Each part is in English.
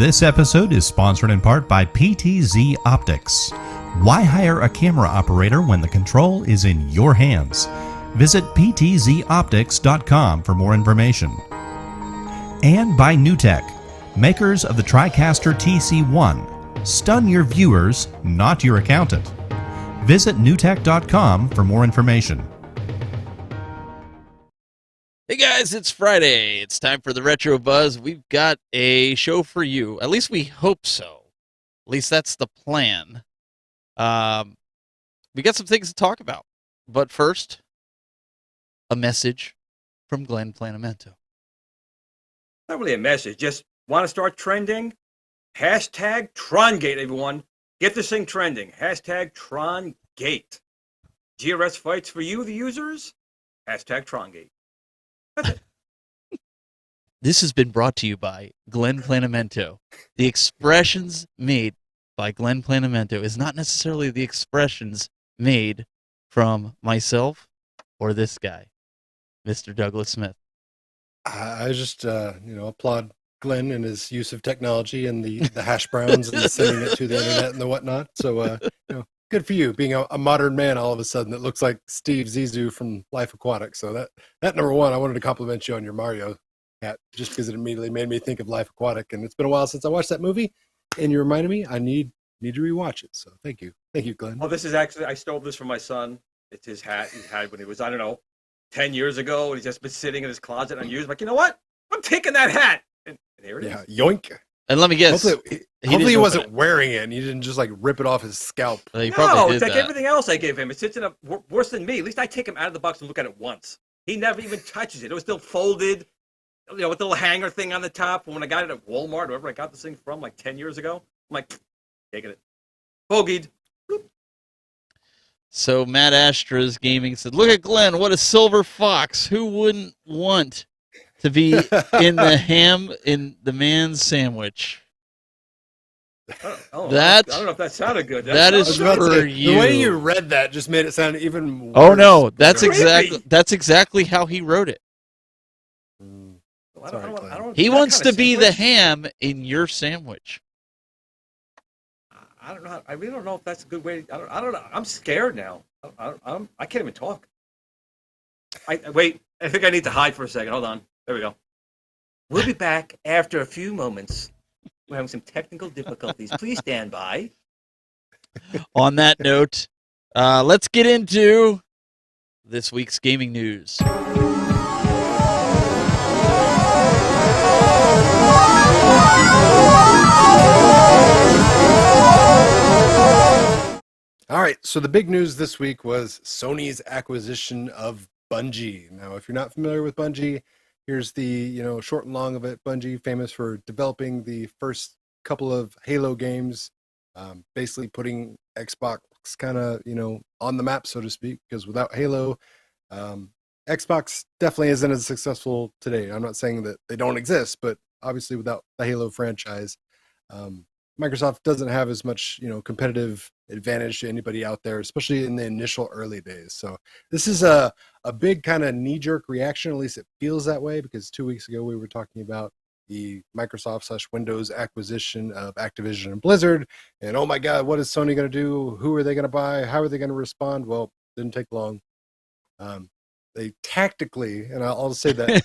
This episode is sponsored in part by PTZ Optics. Why hire a camera operator when the control is in your hands? Visit ptzoptics.com for more information. And by NewTek, makers of the TriCaster TC1. Stun your viewers, not your accountant. Visit newtek.com for more information. Hey guys, it's Friday. It's time for the Retro Buzz. We've got a show for you. At least we hope so. At least that's the plan. We got some things to talk about. But first, a message from Glenn Planamento. Not really a message. Just want to start trending? Hashtag Trongate, everyone. Get this thing trending. Hashtag Trongate. GRS fights for you, the users? Hashtag Trongate. This has been brought to you by Glenn Planamento. The expressions made by Glenn Planamento is not necessarily the expressions made from myself or this guy, Mr. Douglas Smith. I just, applaud Glenn and his use of technology and the hash browns and sending it to the internet and the whatnot. So, good for you being a modern man all of a sudden that looks like Steve Zissou from Life Aquatic. So that number one, I wanted to compliment you on your Mario hat just because it immediately made me think of Life Aquatic. And it's been a while since I watched that movie, and you reminded me I need to rewatch it. So thank you, Glenn. Well, this is actually, I stole this from my son. It's his hat he had when he was, 10 years ago, and he's just been sitting in his closet unused. I'm like, you know what? I'm taking that hat. And here it is. Yeah, yoink. And let me guess. Hopefully he wasn't wearing it and you didn't just rip it off his scalp. No, it's like everything else I gave him. It sits in worse than me. At least I take him out of the box and look at it once. He never even touches it. It was still folded, with the little hanger thing on the top. When I got it at Walmart, wherever I got this thing from, 10 years ago, I'm like, taking it. Bogeyed. So Matt Astra's Gaming said, look at Glenn, what a silver fox. Who wouldn't want to be in the ham in the man's sandwich? I don't know if that sounded good. That is for you. The way you read that just made it sound even worse. Oh no, that's exactly how he wrote it. He wants to be the ham in your sandwich. I don't know. I really don't know if that's a good way. I don't know. I'm scared now. I can't even talk. Wait. I think I need to hide for a second. Hold on. There we go. We'll be back after a few moments. We're having some technical difficulties. Please stand by. On that note, let's get into this week's gaming news. All right, so the big news this week was Sony's acquisition of Bungie. Now, if you're not familiar with Bungie, here's the short and long of it. Bungie, famous for developing the first couple of Halo games, basically putting Xbox kind of on the map, so to speak. Because without Halo, Xbox definitely isn't as successful today. I'm not saying that they don't exist, but obviously without the Halo franchise, Microsoft doesn't have as much competitive advantage to anybody out there, especially in the initial early days. So this is a big kind of knee-jerk reaction, at least it feels that way, because 2 weeks ago we were talking about the Microsoft/Windows acquisition of Activision and Blizzard, and oh my god, what is Sony going to do? Who are they going to buy? How are they going to respond? Well, didn't take long. They tactically, and I'll say that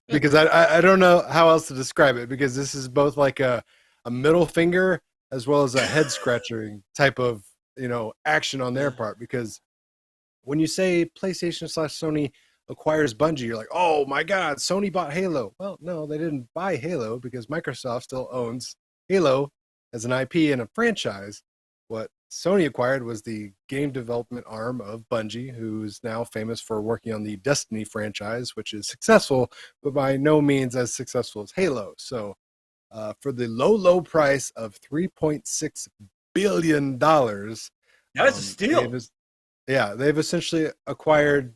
because I don't know how else to describe it, because this is both like a middle finger as well as a head scratching type of action on their part. Because when you say PlayStation/Sony acquires Bungie, you're like, oh my god, Sony bought Halo. Well, no, they didn't buy Halo, because Microsoft still owns Halo as an IP and a franchise. What Sony acquired was the game development arm of Bungie, who's now famous for working on the Destiny franchise, which is successful, but by no means as successful as Halo. So for the low price of $3.6 billion. That's a steal. They've essentially acquired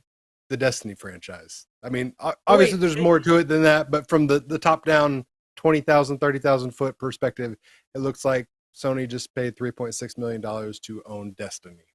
the Destiny franchise. I mean, obviously there's more to it than that, but from the top down 20,000, 30,000 foot perspective, it looks like Sony just paid $3.6 million to own Destiny.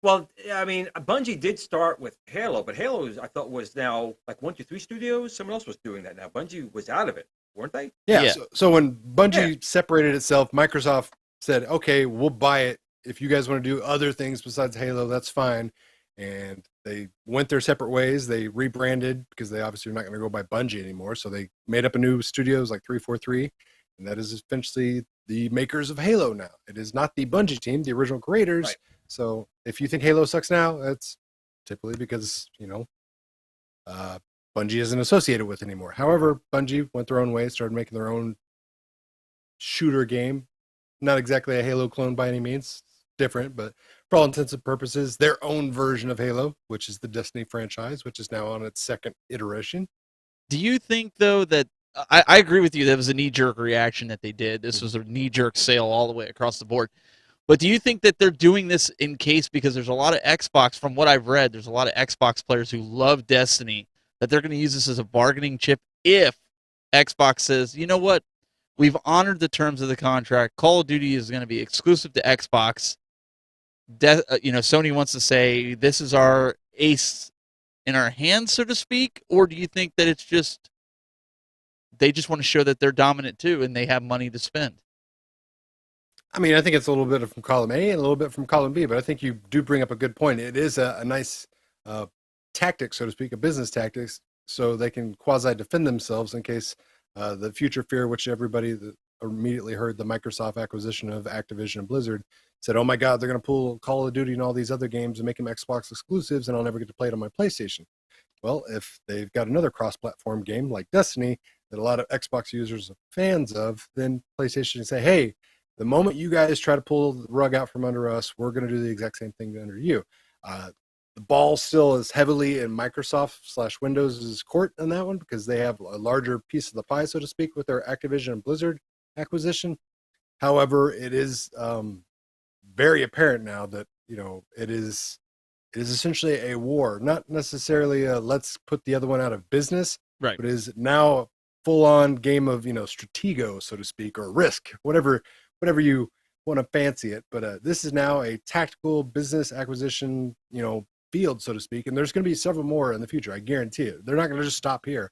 Well, I mean, Bungie did start with Halo, but Halo, I thought, was now like 123 Studios. Someone else was doing that now. Bungie was out of it. weren't they? Yeah. Yeah. So when Bungie separated itself, Microsoft said, "Okay, we'll buy it. If you guys want to do other things besides Halo, that's fine." And they went their separate ways. They rebranded because they obviously are not going to go by Bungie anymore. So they made up a new studios like 343, and that is essentially the makers of Halo now. It is not the Bungie team, the original creators. Right. So if you think Halo sucks now, that's typically because Bungie isn't associated with anymore. However, Bungie went their own way, started making their own shooter game. Not exactly a Halo clone by any means. Different, but for all intents and purposes, their own version of Halo, which is the Destiny franchise, which is now on its second iteration. Do you think, though, that I agree with you, that was a knee-jerk reaction that they did. This was a knee-jerk sale all the way across the board. But do you think that they're doing this in case, because there's a lot of Xbox, from what I've read, there's a lot of Xbox players who love Destiny, that they're going to use this as a bargaining chip if Xbox says, you know what, we've honored the terms of the contract, Call of Duty is going to be exclusive to Xbox. Sony wants to say this is our ace in our hands, so to speak, or do you think that it's just they just want to show that they're dominant too and they have money to spend? I mean, I think it's a little bit from column A and a little bit from column B, but I think you do bring up a good point. It is a nice tactic, so to speak, a business tactics, so they can quasi defend themselves in case the future fear, which everybody that immediately heard the Microsoft acquisition of Activision and Blizzard said, oh my God, they're going to pull Call of Duty and all these other games and make them Xbox exclusives, and I'll never get to play it on my PlayStation. Well, if they've got another cross-platform game like Destiny that a lot of Xbox users are fans of, then PlayStation can say, hey, the moment you guys try to pull the rug out from under us, we're going to do the exact same thing under you. The ball still is heavily in Microsoft/Windows' court on that one because they have a larger piece of the pie, so to speak, with their Activision and Blizzard acquisition. However, it is very apparent now that it is essentially a war, not necessarily a let's put the other one out of business, right? But it is now a full-on game of stratego, so to speak, or risk, whatever you want to fancy it. But this is now a tactical business acquisition, field, so to speak, and there's going to be several more in the future. I guarantee it. They're not going to just stop here.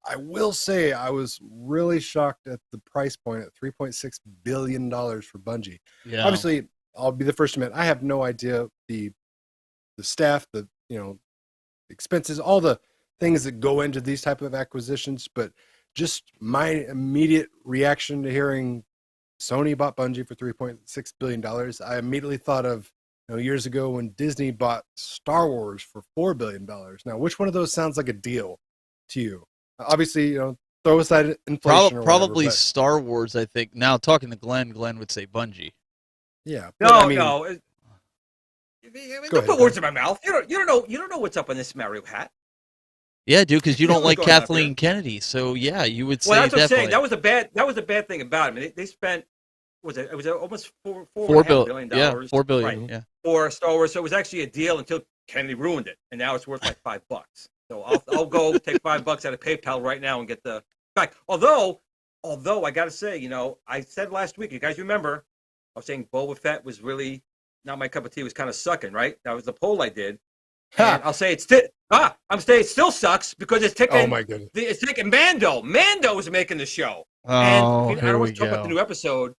I will say I was really shocked at the price point at $3.6 billion for Bungie. Yeah. Obviously, I'll be the first to admit I have no idea the staff, the expenses, all the things that go into these type of acquisitions, but just my immediate reaction to hearing Sony bought Bungie for $3.6 billion, I immediately thought of years ago when Disney bought Star Wars for $4 billion. Now, which one of those sounds like a deal to you? Obviously, throw aside inflation. Probably Star Wars, I think. Now, talking to Glenn would say Bungie. Yeah. No. Don't put words in my mouth. You don't know what's up on this Mario hat. Yeah, dude, because you don't like going on Kathleen Kennedy. So yeah, you would say Well, that's what I'm definitely. saying. That was a bad thing about it. I mean, they spent it was almost $4 billion. Yeah, $4 billion. Right, yeah. for Star Wars. So it was actually a deal until Kennedy ruined it, and now it's worth like $5. So I'll go take $5 out of PayPal right now and get the back. Although I got to say, I said last week, you guys remember, I was saying Boba Fett was really not my cup of tea. It was kind of sucking, right? That was the poll I did. And I'll say I'm saying it still sucks because it's taking. Oh my goodness! It's taking Mando. Mando is making the show. Oh, and I don't want to talk about the new episode.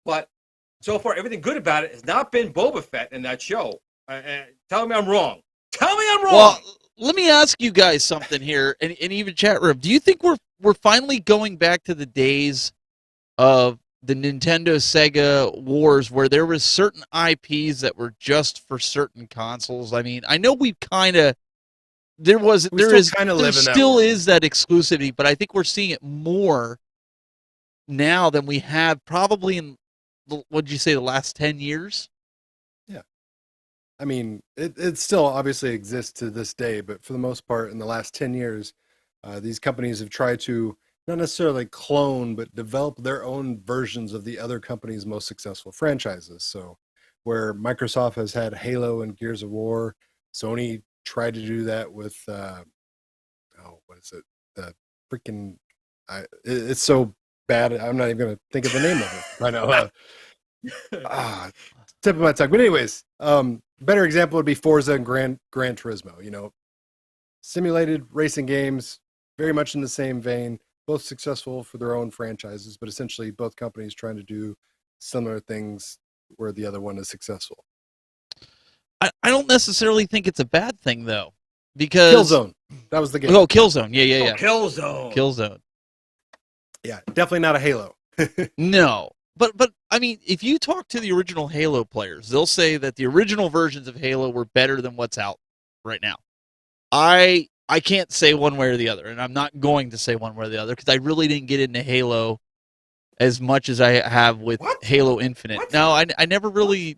But so far everything good about it has not been Boba Fett in that show. Tell me I'm wrong. Tell me I'm wrong. Well, let me ask you guys something here, and even chat room. Do you think we're finally going back to the days of the Nintendo Sega wars where there was certain IPs that were just for certain consoles? I mean, I know we've kind of there still is that exclusivity, but I think we're seeing it more now than we have probably in what'd you say, the last 10 years? Yeah. I mean, it still obviously exists to this day, but for the most part, in the last 10 years, these companies have tried to not necessarily clone, but develop their own versions of the other company's most successful franchises. So where Microsoft has had Halo and Gears of War, Sony tried to do that with, what is it? The freaking, it's so bad, I'm not even going to think of the name of it right now. Tip of my tongue. But anyways, better example would be Forza and Gran Turismo. Simulated racing games, very much in the same vein, both successful for their own franchises, but essentially both companies trying to do similar things where the other one is successful. I don't necessarily think it's a bad thing though, because Killzone, that was the game. Oh, Killzone, yeah. Killzone. Yeah, definitely not a Halo. No, but I mean, if you talk to the original Halo players, they'll say that the original versions of Halo were better than what's out right now. I can't say one way or the other, and I'm not going to say one way or the other because I really didn't get into Halo as much as I have with Halo Infinite. What? No, I never really.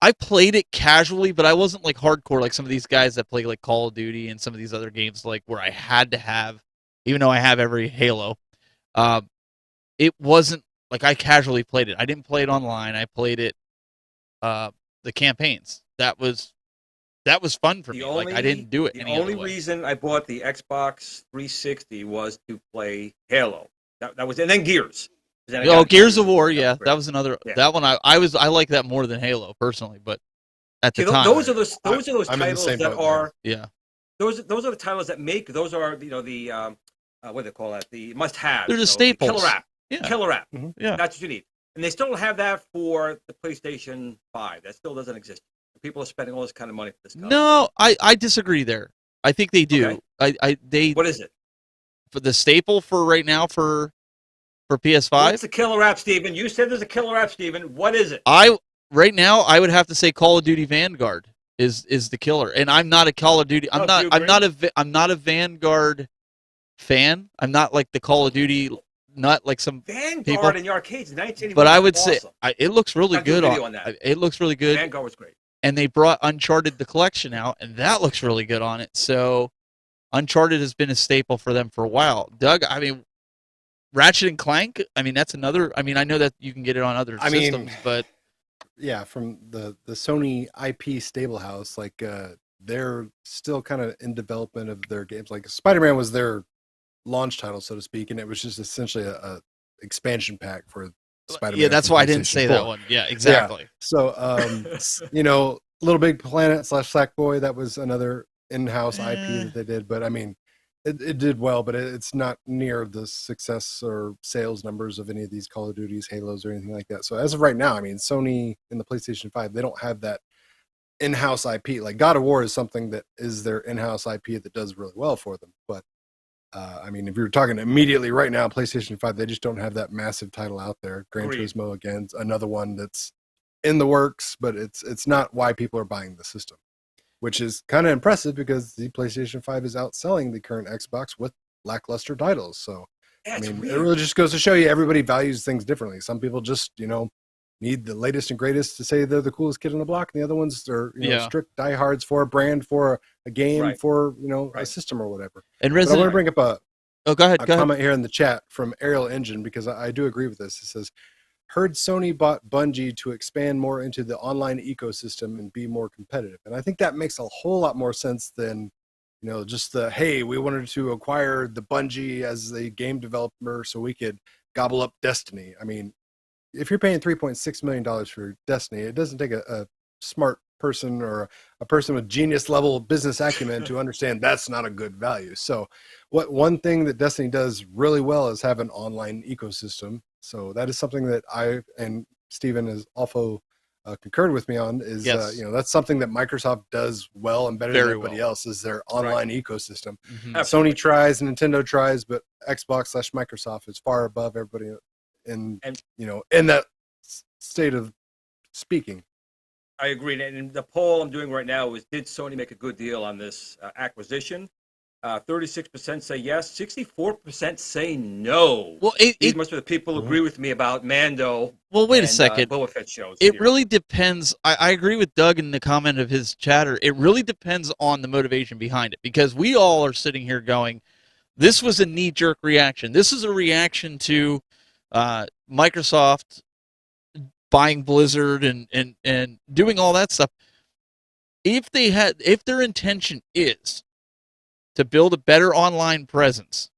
I played it casually, but I wasn't like hardcore like some of these guys that play like Call of Duty and some of these other games like where I had to have, even though I have every Halo. It wasn't like I casually played it. I didn't play it online. I played it, the campaigns. That was fun for me. Like I didn't do it. The any only other way. reason I bought the Xbox 360 was to play Halo. That was, and then Gears. Then I Oh, got Gears of War, yeah, great. that was another. Yeah. That one I like that more than Halo personally, but at the See, time, those are those I'm in the titles same that boat are yeah, those are the titles that make those are the what do they call that, the must have. They're the staples. Killer app. Yeah. Killer app. Mhm. Yeah. That's what you need. And they still don't have that for the PlayStation 5. That still doesn't exist. People are spending all this kind of money for this console. No, I disagree there. I think they do. Okay. They What is it? for the staple for right now for PS5. What's the killer app, Steven? You said there's a killer app, Steven. What is it? Right now I would have to say Call of Duty Vanguard is the killer, and I'm not a Call of Duty. I'm not a Vanguard fan. I'm not like the Call of Duty, not like some Vanguard people. in the arcades, 1981. But I would awesome. say it looks really I'll do a good video on that. It looks really good, Vanguard was great. and they brought Uncharted the collection out, and that looks really good on it. So Uncharted has been a staple for them for a while. Doug, I mean, Ratchet and Clank. I mean, that's another. I mean, I know that you can get it on other systems, but yeah, from the Sony IP stable house, like they're still kind of in development of their games. Like Spider-Man was their launch title, so to speak, and it was just essentially a expansion pack for Spider-Man. yeah, that's for why I didn't PlayStation say 4. that one. Yeah, exactly. Yeah. So, Little Big Planet / Sackboy, that was another in-house IP that they did, but I mean, it did well, but it's not near the success or sales numbers of any of these Call of Duties, Halos, or anything like that. So as of right now, I mean, Sony in the PlayStation 5, they don't have that in-house IP. Like God of War is something that is their in-house IP that does really well for them. But I mean, if you're talking immediately right now, PlayStation 5, they just don't have that massive title out there. Gran Agreed. Turismo, again, another one that's in the works, but it's not why people are buying the system, which is kind of impressive because the PlayStation 5 is outselling the current Xbox with lackluster titles. So, I mean, it really just goes to show you everybody values things differently. Some people just, need the latest and greatest to say they're the coolest kid on the block, and the other ones are, strict diehards for a brand, for a game, Right. for, Right. a system or whatever. And But I want Resident. to bring up Oh, go ahead. a Go ahead. comment here in the chat from Ariel Engine, because I do agree with this. It says, heard Sony bought Bungie to expand more into the online ecosystem and be more competitive. And I think that makes a whole lot more sense than, just hey, we wanted to acquire the Bungie as a game developer so we could gobble up Destiny. I mean, if you're paying $3.6 million for Destiny, it doesn't take a smart person or a person with genius level business acumen to understand that's not a good value. So one thing that Destiny does really well is have an online ecosystem. So that is something that I and Steven has also concurred with me on is, Yes. That's something that Microsoft does well and better than Very everybody well. else is their online ecosystem. Mhm. Absolutely. Sony tries, Nintendo tries, but Xbox / Microsoft is far above everybody in that state of speaking. I agree. And the poll I'm doing right now is, did Sony make a good deal on this acquisition? 36% say yes. 64% say no. Well, These must be the people who agree with me about Mando. Well, wait a and, second. Boba Fett shows. It here. really depends. I agree with Doug in the comment of his chatter. It really depends on the motivation behind it, because we all are sitting here going, this was a knee-jerk reaction. This is a reaction to Microsoft buying Blizzard and doing all that stuff. If their intention is to build a better online presence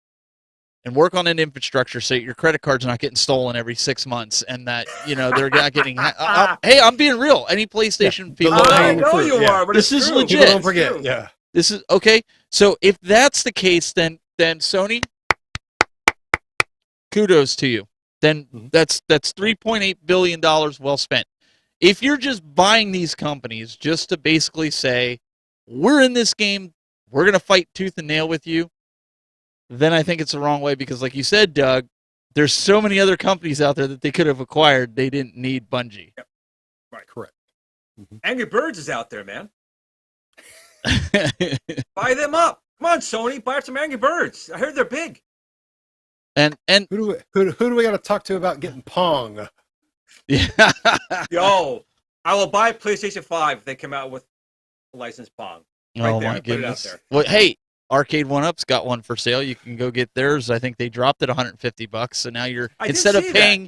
and work on an infrastructure so your credit card's not getting stolen every 6 months, and that they're not getting hey, I'm being real. Any PlayStation people low I hanging know fruit, you yeah. are, but This it's is true. legit. People don't It's forget. true. Yeah. This is okay. So if that's the case, then then Sony, kudos to you. Then that's $3.8 billion well spent. If you're just buying these companies just to basically say, we're in this game, we're going to fight tooth and nail with you, then I think it's the wrong way because, like you said, Doug, there's so many other companies out there that they could have acquired. They didn't need Bungie. Yep. Right. Correct. Angry Birds is out there, man. Buy them up. Come on, Sony, buy up some Angry Birds. I heard they're big. And Who do we got to talk to about getting Pong? yeah. Yo, I will buy PlayStation 5 if they come out with a licensed Pong. Right Oh there, my put it out goodness. there. Well, hey, Arcade 1-Up's got one for sale. You can go get theirs. I think they dropped it $150. So now you're I instead of paying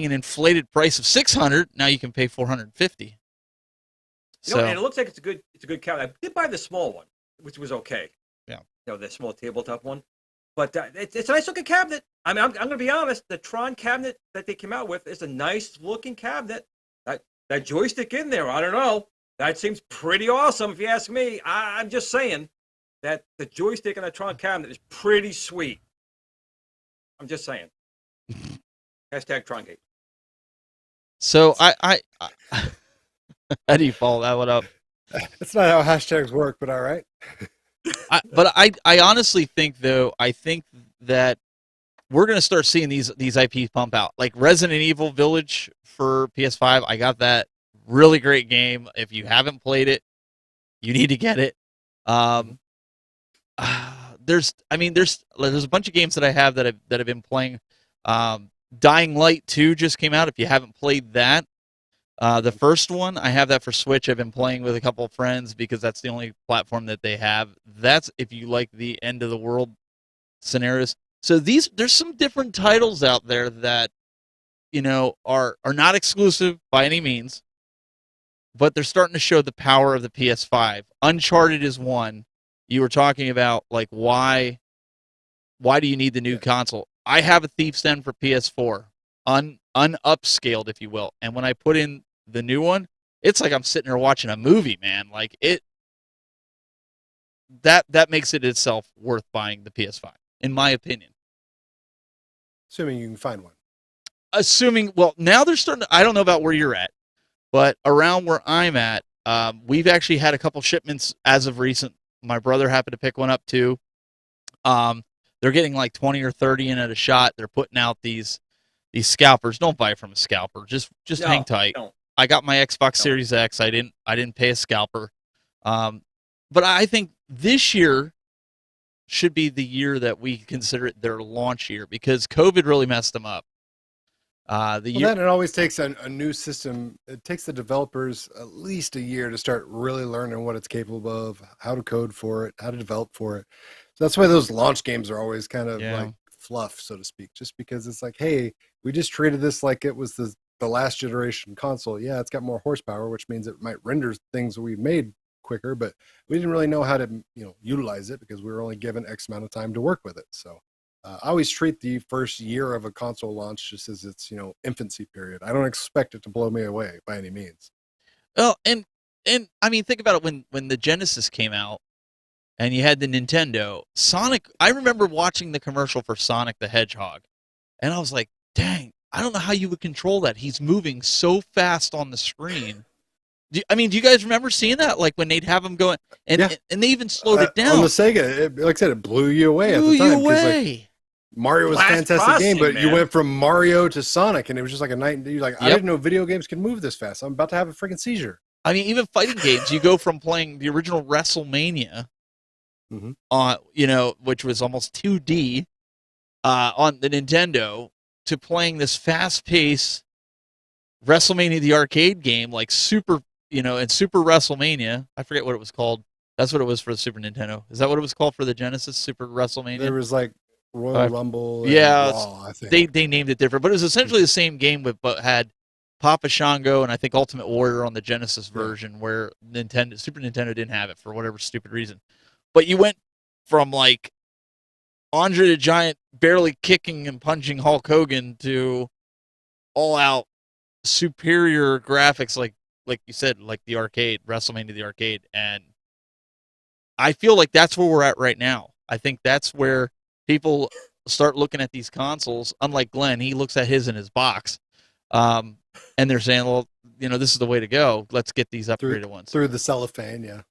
an inflated price of $600, now you can pay $450. You know, and it looks like it's a good cabinet. I did buy the small one, which was okay. Yeah. You know, the small tabletop one. But it's a nice looking cabinet. I mean, I'm going to be honest. The Tron cabinet that they came out with is a nice looking cabinet. That joystick in there, I don't know. That seems pretty awesome if you ask me. I'm just saying that the joystick in the Tron cabinet is pretty sweet. I'm just saying. Hashtag Trongate. So I how do you follow that one up? That's not how hashtags work, but all right. But I honestly think, though, I think that we're going to start seeing these IPs pump out. Like Resident Evil Village for PS5, I got that. Really great game. If you haven't played it, you need to get it. There's a bunch of games that I have that I've been playing. Dying Light 2 just came out. If you haven't played that, the first one, I have that for Switch. I've been playing with a couple of friends because that's the only platform that they have. That's if you like the end of the world scenarios. So there's some different titles out there that, you know, are not exclusive by any means, but they're starting to show the power of the PS5. Uncharted is one. You were talking about, like, why do you need the new console? I have a Thief's End for PS4, unupscaled, if you will. And when I put in the new one, it's like I'm sitting there watching a movie, man. Like that makes it itself worth buying the PS5, in my opinion. Assuming you can find one. Well, now they're starting to, I don't know about where you're at, but around where I'm at, we've actually had a couple shipments as of recent. My brother happened to pick one up too. They're getting like 20 or 30 in at a shot. They're putting out these scalpers. Don't buy it from a scalper. Just hang tight. Don't. I got my Xbox Series X. I didn't pay a scalper. But I think this year should be the year that we consider it their launch year because COVID really messed them up. Then it always takes a new system. It takes the developers at least a year to start really learning what it's capable of, how to code for it, how to develop for it. So that's why those launch games are always kind of like fluff, so to speak, just because it's like, hey, we just treated this like it was the last generation console. Yeah, it's got more horsepower, which means it might render things we made quicker, but we didn't really know how to, utilize it because we were only given X amount of time to work with it. So I always treat the first year of a console launch just as its, infancy period. I don't expect it to blow me away by any means. Well, and I mean, think about it when the Genesis came out and you had the Nintendo, Sonic, I remember watching the commercial for Sonic the Hedgehog and I was like, dang, I don't know how you would control that. He's moving so fast on the screen. Do you guys remember seeing that? Like when they'd have him going, and they even slowed it down. On the Sega, like I said, it blew you away at the time. Like, Mario was a fantastic game, but you went from Mario to Sonic, and it was just like a night and day. You're like, I didn't know video games could move this fast. I'm about to have a freaking seizure. I mean, even fighting games, you go from playing the original WrestleMania, which was almost 2D on the Nintendo, to playing this fast-paced WrestleMania the arcade game, like Super WrestleMania. I forget what it was called. That's what it was for the Super Nintendo. Is that what it was called for the Genesis, Super WrestleMania? There was like Royal Rumble. Yeah, Raw, I think. They named it different, but it was essentially the same game, but had Papa Shango and I think Ultimate Warrior on the Genesis version, where Super Nintendo didn't have it for whatever stupid reason. But you went from like Andre the Giant barely kicking and punching Hulk Hogan to all out superior graphics, like you said, like the arcade, WrestleMania the arcade, and I feel like that's where we're at right now. I think that's where people start looking at these consoles. Unlike Glenn, he looks at his in his box, and they're saying, "Well, this is the way to go. Let's get these upgraded ones through the cellophane." Yeah.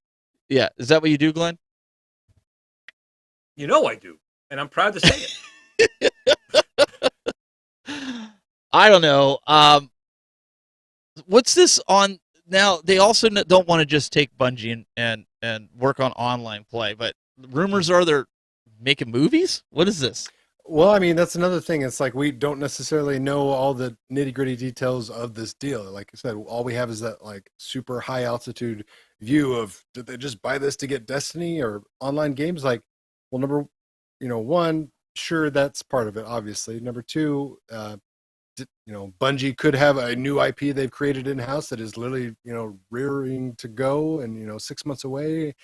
Yeah, is that what you do, Glenn? You know I do, and I'm proud to say it. I don't know. What's this on now? They also don't want to just take Bungie and work on online play, but rumors are they're making movies. What is this? Well, I mean, that's another thing. It's like we don't necessarily know all the nitty-gritty details of this deal. Like I said, all we have is that like super high altitude view of, did they just buy this to get Destiny or online games? Like, well, number one, sure, that's part of it, obviously. Number two, Bungie could have a new IP they've created in-house that is literally, rearing to go and, 6 months away.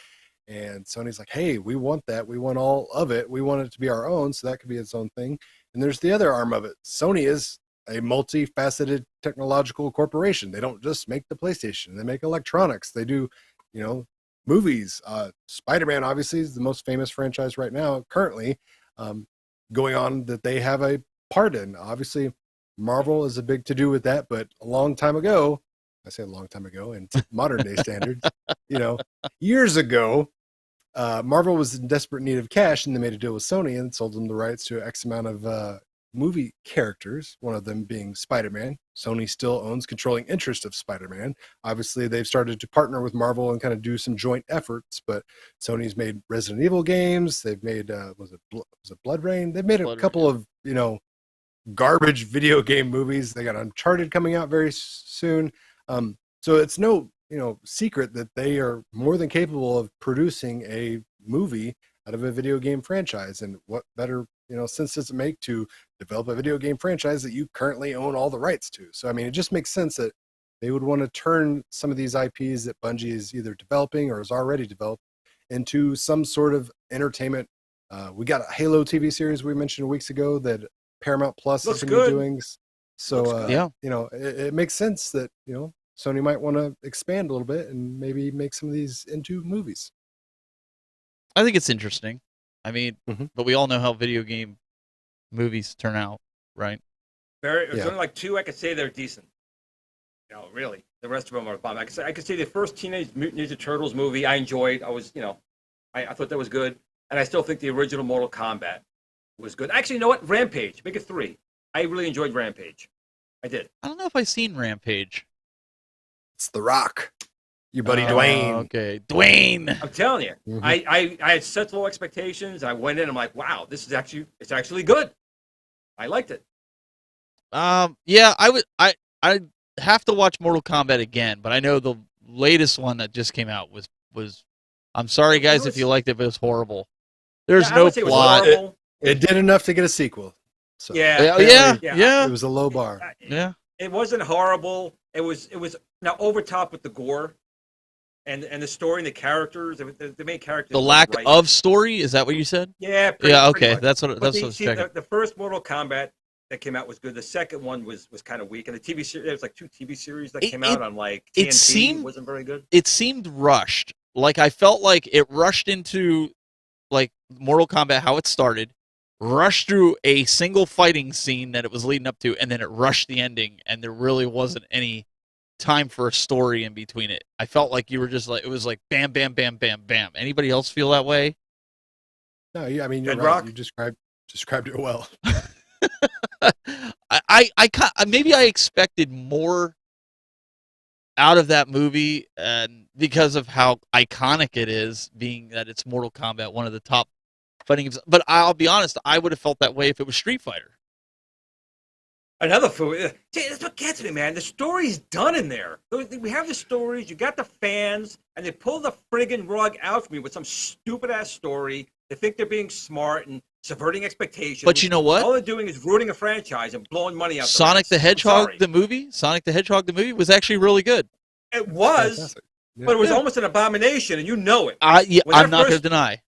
And Sony's like, hey, we want that. We want all of it. We want it to be our own, so that could be its own thing. And there's the other arm of it. Sony is a multifaceted technological corporation. They don't just make the PlayStation. They make electronics. They do, movies. Spider-Man, obviously, is the most famous franchise right now, currently, going on that they have a part in. Obviously, Marvel is a big to-do with that, but a long time ago, I say a long time ago in modern day standards, years ago, Marvel was in desperate need of cash, and they made a deal with Sony and sold them the rights to X amount of movie characters, one of them being Spider-Man. Sony still owns controlling interest of Spider-Man. Obviously, they've started to partner with Marvel and kind of do some joint efforts, but Sony's made Resident Evil games. They've made, was it Blood Rain? They've made a couple of, garbage video game movies. They got Uncharted coming out very soon. So it's no, secret that they are more than capable of producing a movie out of a video game franchise. And what better, sense does it make to develop a video game franchise that you currently own all the rights to? So, I mean, it just makes sense that they would want to turn some of these IPs that Bungie is either developing or has already developed into some sort of entertainment. We got a Halo TV series we mentioned weeks ago that Paramount Plus is going to be doing. So, it makes sense that, Sony might want to expand a little bit and maybe make some of these into movies. I think it's interesting. I mean, Mhm. but we all know how video game movies turn out, right? There's only like two I could say they're decent. Really. The rest of them are bomb. I could say the first Teenage Mutant Ninja Turtles movie I enjoyed. I was, I thought that was good. And I still think the original Mortal Kombat was good. Actually, you know what? Rampage. Make it 3. I really enjoyed Rampage. I did. I don't know if I've seen Rampage. It's The Rock, your buddy Dwayne. Okay, Dwayne. I'm telling you, Mhm. I had such low expectations. I went in. I'm like, wow, this is actually good. I liked it. Yeah, I have to watch Mortal Kombat again, but I know the latest one that just came out was. I'm sorry, guys, if you liked it, but it was horrible. There's I no would say it was plot. horrible. It did enough to get a sequel. So Yeah. Yeah. it was a low bar. Yeah. It wasn't horrible. It was now over top with the gore, and the story and the characters. The main characters. The lack of story, is that what you said? Yeah. Yeah. pretty Okay, much. that's what But I was checking. the first Mortal Kombat that came out was good. The second one was kind of weak, and the TV series, there was like 2 TV series that came out on like TNT. Wasn't very good. It seemed rushed. Like I felt like it rushed into like Mortal Kombat, how it started, rushed through a single fighting scene that it was leading up to, and then it rushed the ending, and there really wasn't any time for a story in between it. I felt like you were just like, it was like bam, bam, bam, bam, bam. Anybody else feel that way? No, I mean, you're Red right. Rock? You described it well. Maybe I expected more out of that movie, and because of how iconic it is, being that it's Mortal Kombat, one of the top fighting games. But I'll be honest, I would have felt that way if it was Street Fighter. Another food. See, that's what gets me, man. The story's done in there. We have the stories. You got the fans, and they pull the friggin' rug out from you with some stupid ass story. They think they're being smart and subverting expectations. But you know what? All they're doing is ruining a franchise and blowing money out. Sonic the I'm Hedgehog, sorry. the movie. Sonic the Hedgehog, the movie was actually really good. It was, Fantastic. Yeah. but it was almost an abomination, and you know it. Yeah, When I'm that not going to first- deny.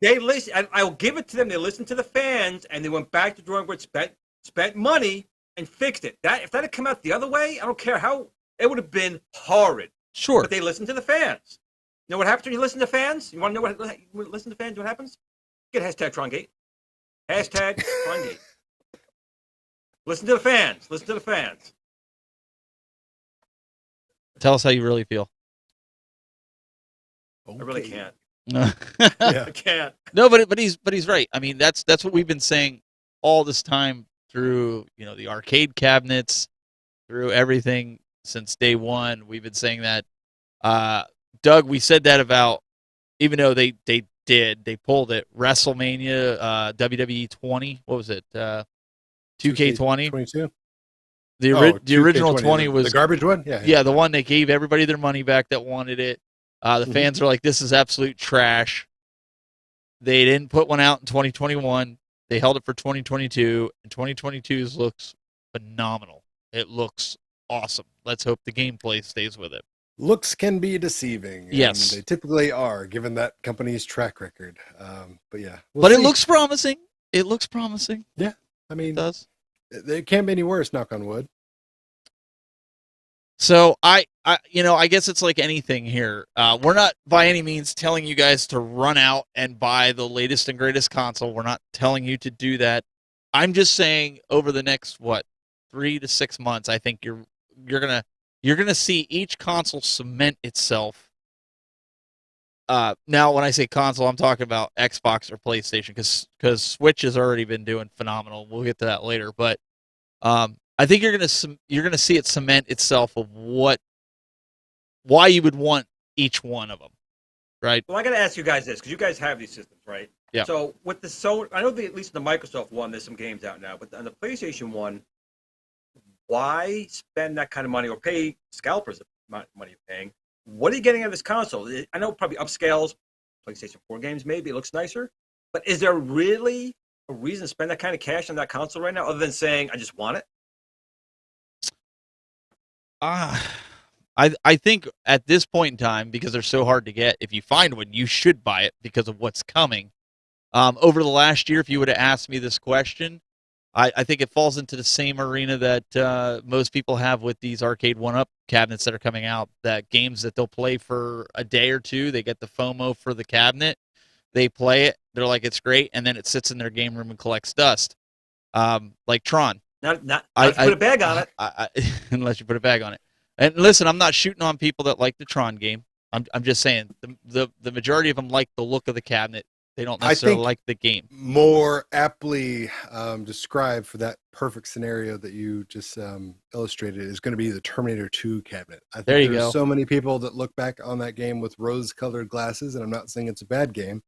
They listen. And I'll give it to them. They listened to the fans, and they went back to drawing board, spent money, and fixed it. If that had come out the other way, I don't care how, it would have been horrid. Sure. But they listened to the fans. You know what happens when you listen to fans? You want to know what listen to fans? What happens? Get hashtag TronGate. Hashtag TronGate. Listen to the fans. Listen to the fans. Tell us how you really feel. I really can't. No, I can't. but he's right. I mean, that's what we've been saying all this time through, the arcade cabinets, through everything since day one. We've been saying that. Doug, we said that about, even though they pulled it, WrestleMania, WWE 20, what was it? 2K20? 22? The original 20 was the garbage one? Yeah, the one they gave everybody their money back that wanted it. The fans are like, this is absolute trash. They didn't put one out in 2021. They held it for 2022, and 2022's looks phenomenal. It looks awesome. Let's hope the gameplay stays with it. Looks can be deceiving. Yes. And they typically are, given that company's track record. But yeah. But it looks promising. It looks promising. Yeah. I mean, it does. It can't be any worse, knock on wood. So I guess it's like anything here. We're not by any means telling you guys to run out and buy the latest and greatest console. We're not telling you to do that. I'm just saying over the next 3 to 6 months, I think you're gonna see each console cement itself. Now, when I say console, I'm talking about Xbox or PlayStation, because Switch has already been doing phenomenal. We'll get to that later, but I think you're gonna see it cement itself of why you would want each one of them, right? Well, I got to ask you guys this, because you guys have these systems, right? Yeah. So with the Sony, I know at least in the Microsoft one, there's some games out now, but on the PlayStation one, why spend that kind of money or pay scalpers the money you're paying? What are you getting out of this console? I know probably upscales PlayStation 4 games, maybe it looks nicer, but is there really a reason to spend that kind of cash on that console right now, other than saying I just want it? I think at this point in time, because they're so hard to get, if you find one, you should buy it because of what's coming. Over the last year, if you would have asked me this question, I think it falls into the same arena that most people have with these arcade one-up cabinets that are coming out, that games that they'll play for a day or two, they get the FOMO for the cabinet, they play it, they're like, it's great, and then it sits in their game room and collects dust. Like Tron. Not if you put a bag on it. Unless you put a bag on it. And listen, I'm not shooting on people that like the Tron game. I'm just saying the majority of them like the look of the cabinet. They don't necessarily like the game. More aptly described for that perfect scenario that you just illustrated is going to be the Terminator 2 cabinet. I think there's so many people that look back on that game with rose-colored glasses, and I'm not saying it's a bad game,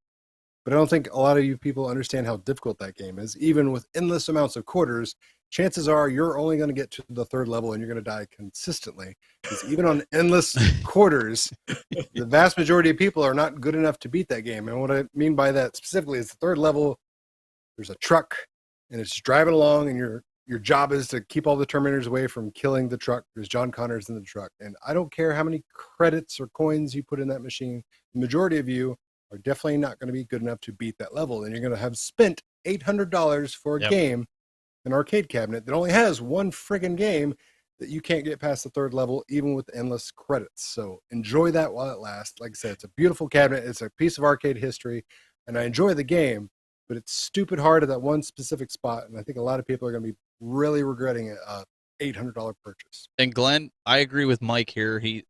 but I don't think a lot of you people understand how difficult that game is. Even with endless amounts of quarters, chances are you're only going to get to the third level and you're going to die consistently. Because even on endless quarters, the vast majority of people are not good enough to beat that game. And what I mean by that specifically is the third level, there's a truck and it's driving along, and your job is to keep all the Terminators away from killing the truck. There's John Connors in the truck. And I don't care how many credits or coins you put in that machine, the majority of you are definitely not going to be good enough to beat that level. And you're going to have spent $800 for a game, an arcade cabinet that only has one friggin' game, that you can't get past the third level, even with endless credits. So enjoy that while it lasts. Like I said, it's a beautiful cabinet. It's a piece of arcade history, and I enjoy the game, but it's stupid hard at that one specific spot. And I think a lot of people are going to be really regretting a $800 purchase. And Glenn, I agree with Mike here. He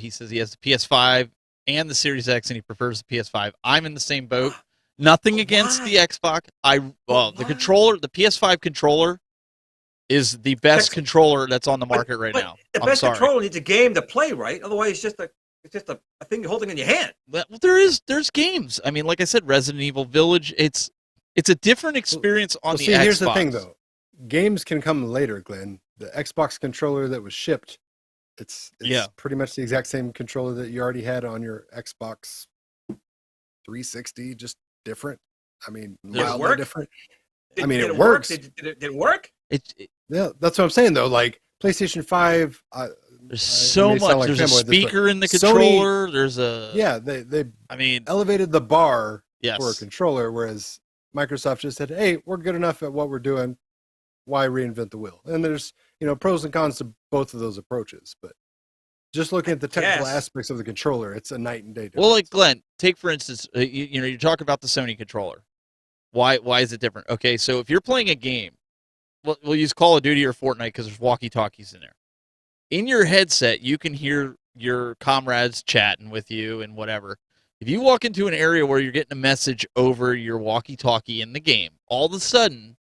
says he has the PS5 and the Series X, and he prefers the PS5. I'm in the same boat. Nothing against the Xbox. The controller, the PS5 controller, is the best controller that's on the market right now. The best controller needs a game to play, right? Otherwise, it's just a thing you're holding in your hand. Well, there's games. I mean, like I said, Resident Evil Village. It's a different experience on the Xbox. Here's the thing, though. Games can come later, Glenn. The Xbox controller that was shipped, it's pretty much the exact same controller that you already had on your Xbox 360, just different. I mean, mildly different. It works. Did it work? Yeah, that's what I'm saying, though. Like PlayStation 5, there's so much. There's a speaker in the controller. They elevated the bar for a controller, whereas Microsoft just said, "Hey, we're good enough at what we're doing. Why reinvent the wheel?" And there's pros and cons to both of those approaches, but just looking at the technical aspects of the controller, it's a night and day difference. Well, like Glenn, take for instance, you talk about the Sony controller. Why is it different? Okay, so if you're playing a game, we'll use Call of Duty or Fortnite because there's walkie-talkies in there. In your headset, you can hear your comrades chatting with you and whatever. If you walk into an area where you're getting a message over your walkie-talkie in the game, all of a sudden,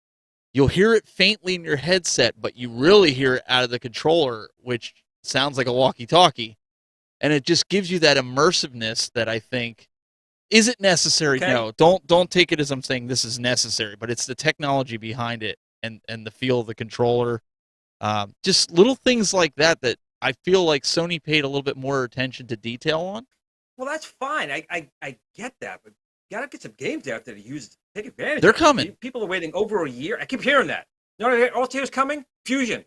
you'll hear it faintly in your headset, but you really hear it out of the controller, which sounds like a walkie-talkie. And it just gives you that immersiveness that I think, is it necessary? Okay. No, don't take it as I'm saying this is necessary, but it's the technology behind it and the feel of the controller. Just little things like that I feel like Sony paid a little bit more attention to detail on. Well, that's fine. I get that, but you gotta get some games out there to use, take advantage. They're of it. coming. People are waiting over a year. I keep hearing that. You know what else is coming? Fusion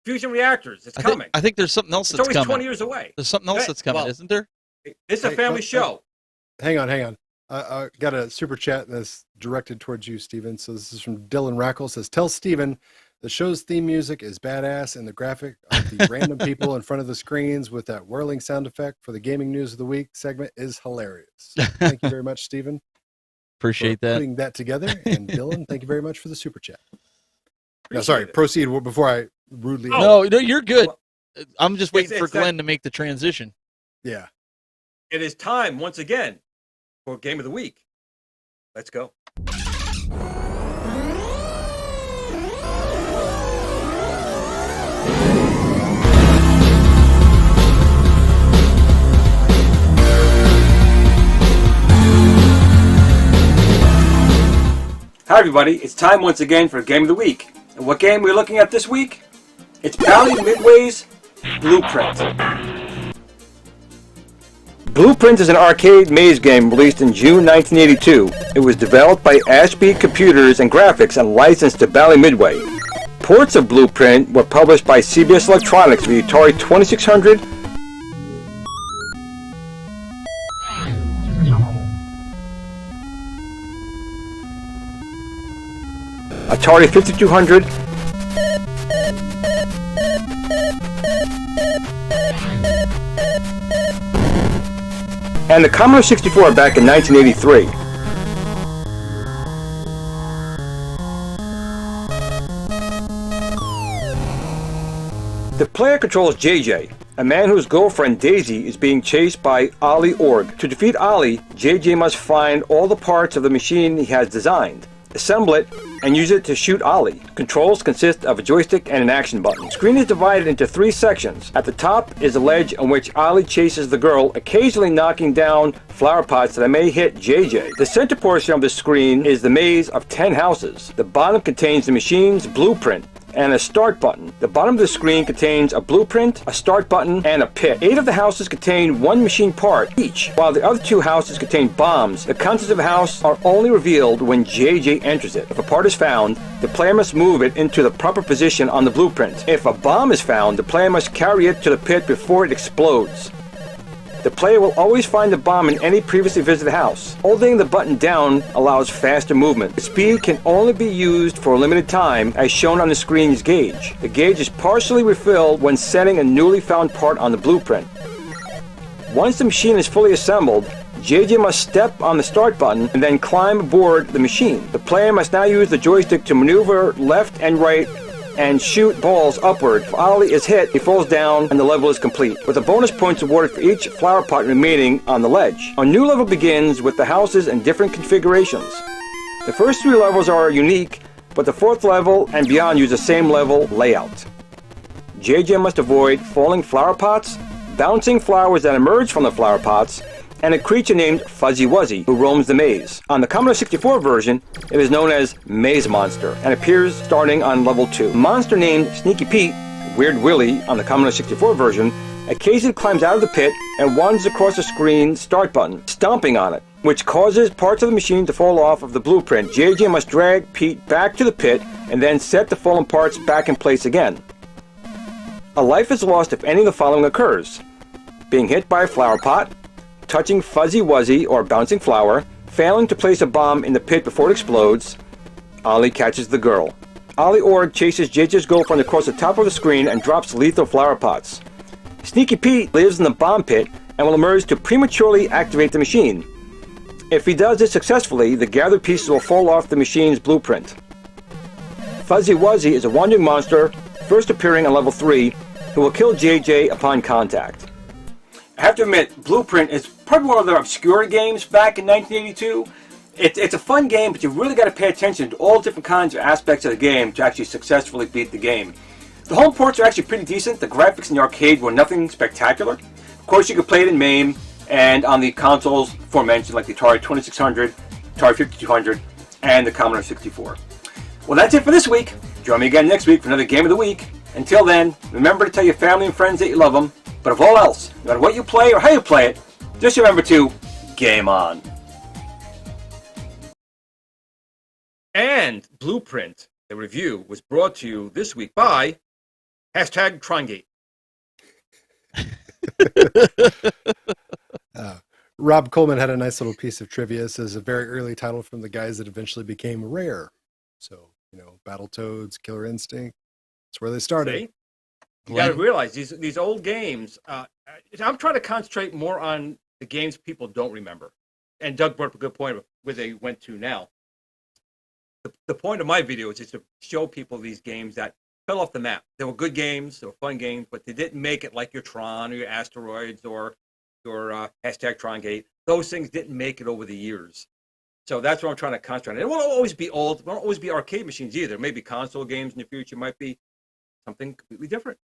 reactors. It's coming. I think there's something else It's that's always coming. 20 years away. There's something else that's coming, Well, isn't there? It's a family show. Hang on. I got a super chat that's directed towards you, Steven. So this is from Dylan Rackle. Says, tell Steven the show's theme music is badass and the graphic of the random people in front of the screens with that whirling sound effect for the Gaming News of the Week segment is hilarious. Thank you very much, Steven. Appreciate for that. putting that together. And Dylan, thank you very much for the super chat. No, Appreciate sorry, it. proceed before I rudely. No, you're good. Well, I'm just waiting for it's that- Glenn to make the transition. Yeah. It is time once again for Game of the Week. Let's go. Hi everybody, it's time once again for Game of the Week. And what game we're looking at this week? It's Bally Midway's Blueprint. Blueprint is an arcade maze game released in June 1982. It was developed by Ashby Computers and Graphics and licensed to Bally Midway. Ports of Blueprint were published by CBS Electronics for the Atari 2600, Atari 5200, and the Commodore 64 back in 1983. The player controls JJ, a man whose girlfriend Daisy is being chased by Ollie Org. To defeat Ollie, JJ must find all the parts of the machine he has designed, assemble it, and use it to shoot Ollie. Controls consist of a joystick and an action button. The screen is divided into 3 sections. At the top is a ledge on which Ollie chases the girl, occasionally knocking down flower pots that may hit JJ. The center portion of the screen is the maze of 10 houses. The bottom contains the machine's blueprint and a start button. The bottom of the screen contains a blueprint, a start button, and a pit. 8 of the houses contain 1 machine part each, while the other 2 houses contain bombs. The contents of a house are only revealed when JJ enters it. If a part is found, the player must move it into the proper position on the blueprint. If a bomb is found, the player must carry it to the pit before it explodes. The player will always find the bomb in any previously visited house. Holding the button down allows faster movement. The speed can only be used for a limited time, as shown on the screen's gauge. The gauge is partially refilled when setting a newly found part on the blueprint. Once the machine is fully assembled, JJ must step on the start button and then climb aboard the machine. The player must now use the joystick to maneuver left and right and shoot balls upward. If Ollie is hit, he falls down and the level is complete, with the bonus points awarded for each flower pot remaining on the ledge. A new level begins with the houses in different configurations. The first 3 levels are unique, but the 4th level and beyond use the same level layout. JJ must avoid falling flower pots, bouncing flowers that emerge from the flower pots, and a creature named Fuzzy Wuzzy, who roams the maze. On the Commodore 64 version, it is known as Maze Monster, and appears starting on level 2. A monster named Sneaky Pete, Weird Willie on the Commodore 64 version, occasionally climbs out of the pit and wanders across the screen's start button, stomping on it, which causes parts of the machine to fall off of the blueprint. JJ must drag Pete back to the pit and then set the fallen parts back in place again. A life is lost if any of the following occurs: being hit by a flower pot, touching Fuzzy Wuzzy or bouncing flower, failing to place a bomb in the pit before it explodes. Ollie catches the girl. Ollie Org chases JJ's girlfriend across the top of the screen and drops lethal flower pots. Sneaky Pete lives in the bomb pit and will emerge to prematurely activate the machine. If he does this successfully, the gathered pieces will fall off the machine's blueprint. Fuzzy Wuzzy is a wandering monster, first appearing on level 3, who will kill JJ upon contact. I have to admit, Blueprint is probably one of their obscure games back in 1982. It's a fun game, but you really got to pay attention to all different kinds of aspects of the game to actually successfully beat the game. The home ports are actually pretty decent. The graphics in the arcade were nothing spectacular. Of course, you could play it in MAME and on the consoles aforementioned, like the Atari 2600, Atari 5200, and the Commodore 64. Well, that's it for this week. Join me again next week for another Game of the Week. Until then, remember to tell your family and friends that you love them. But of all else, no matter what you play or how you play it, just remember to game on. And Blueprint, the review, was brought to you this week by #Trongate. Rob Coleman had a nice little piece of trivia. It says a very early title from the guys that eventually became Rare. So, Battletoads, Killer Instinct, that's where they started. See? You got to realize these old games. I'm trying to concentrate more on the games people don't remember. And Doug brought up a good point of where they went to now. The point of my video is just to show people these games that fell off the map. They were good games, they were fun games, but they didn't make it like your Tron or your Asteroids or your #Trongate. Those things didn't make it over the years. So that's what I'm trying to concentrate on. It won't always be old. It won't always be arcade machines either. Maybe console games in the future might be something completely different.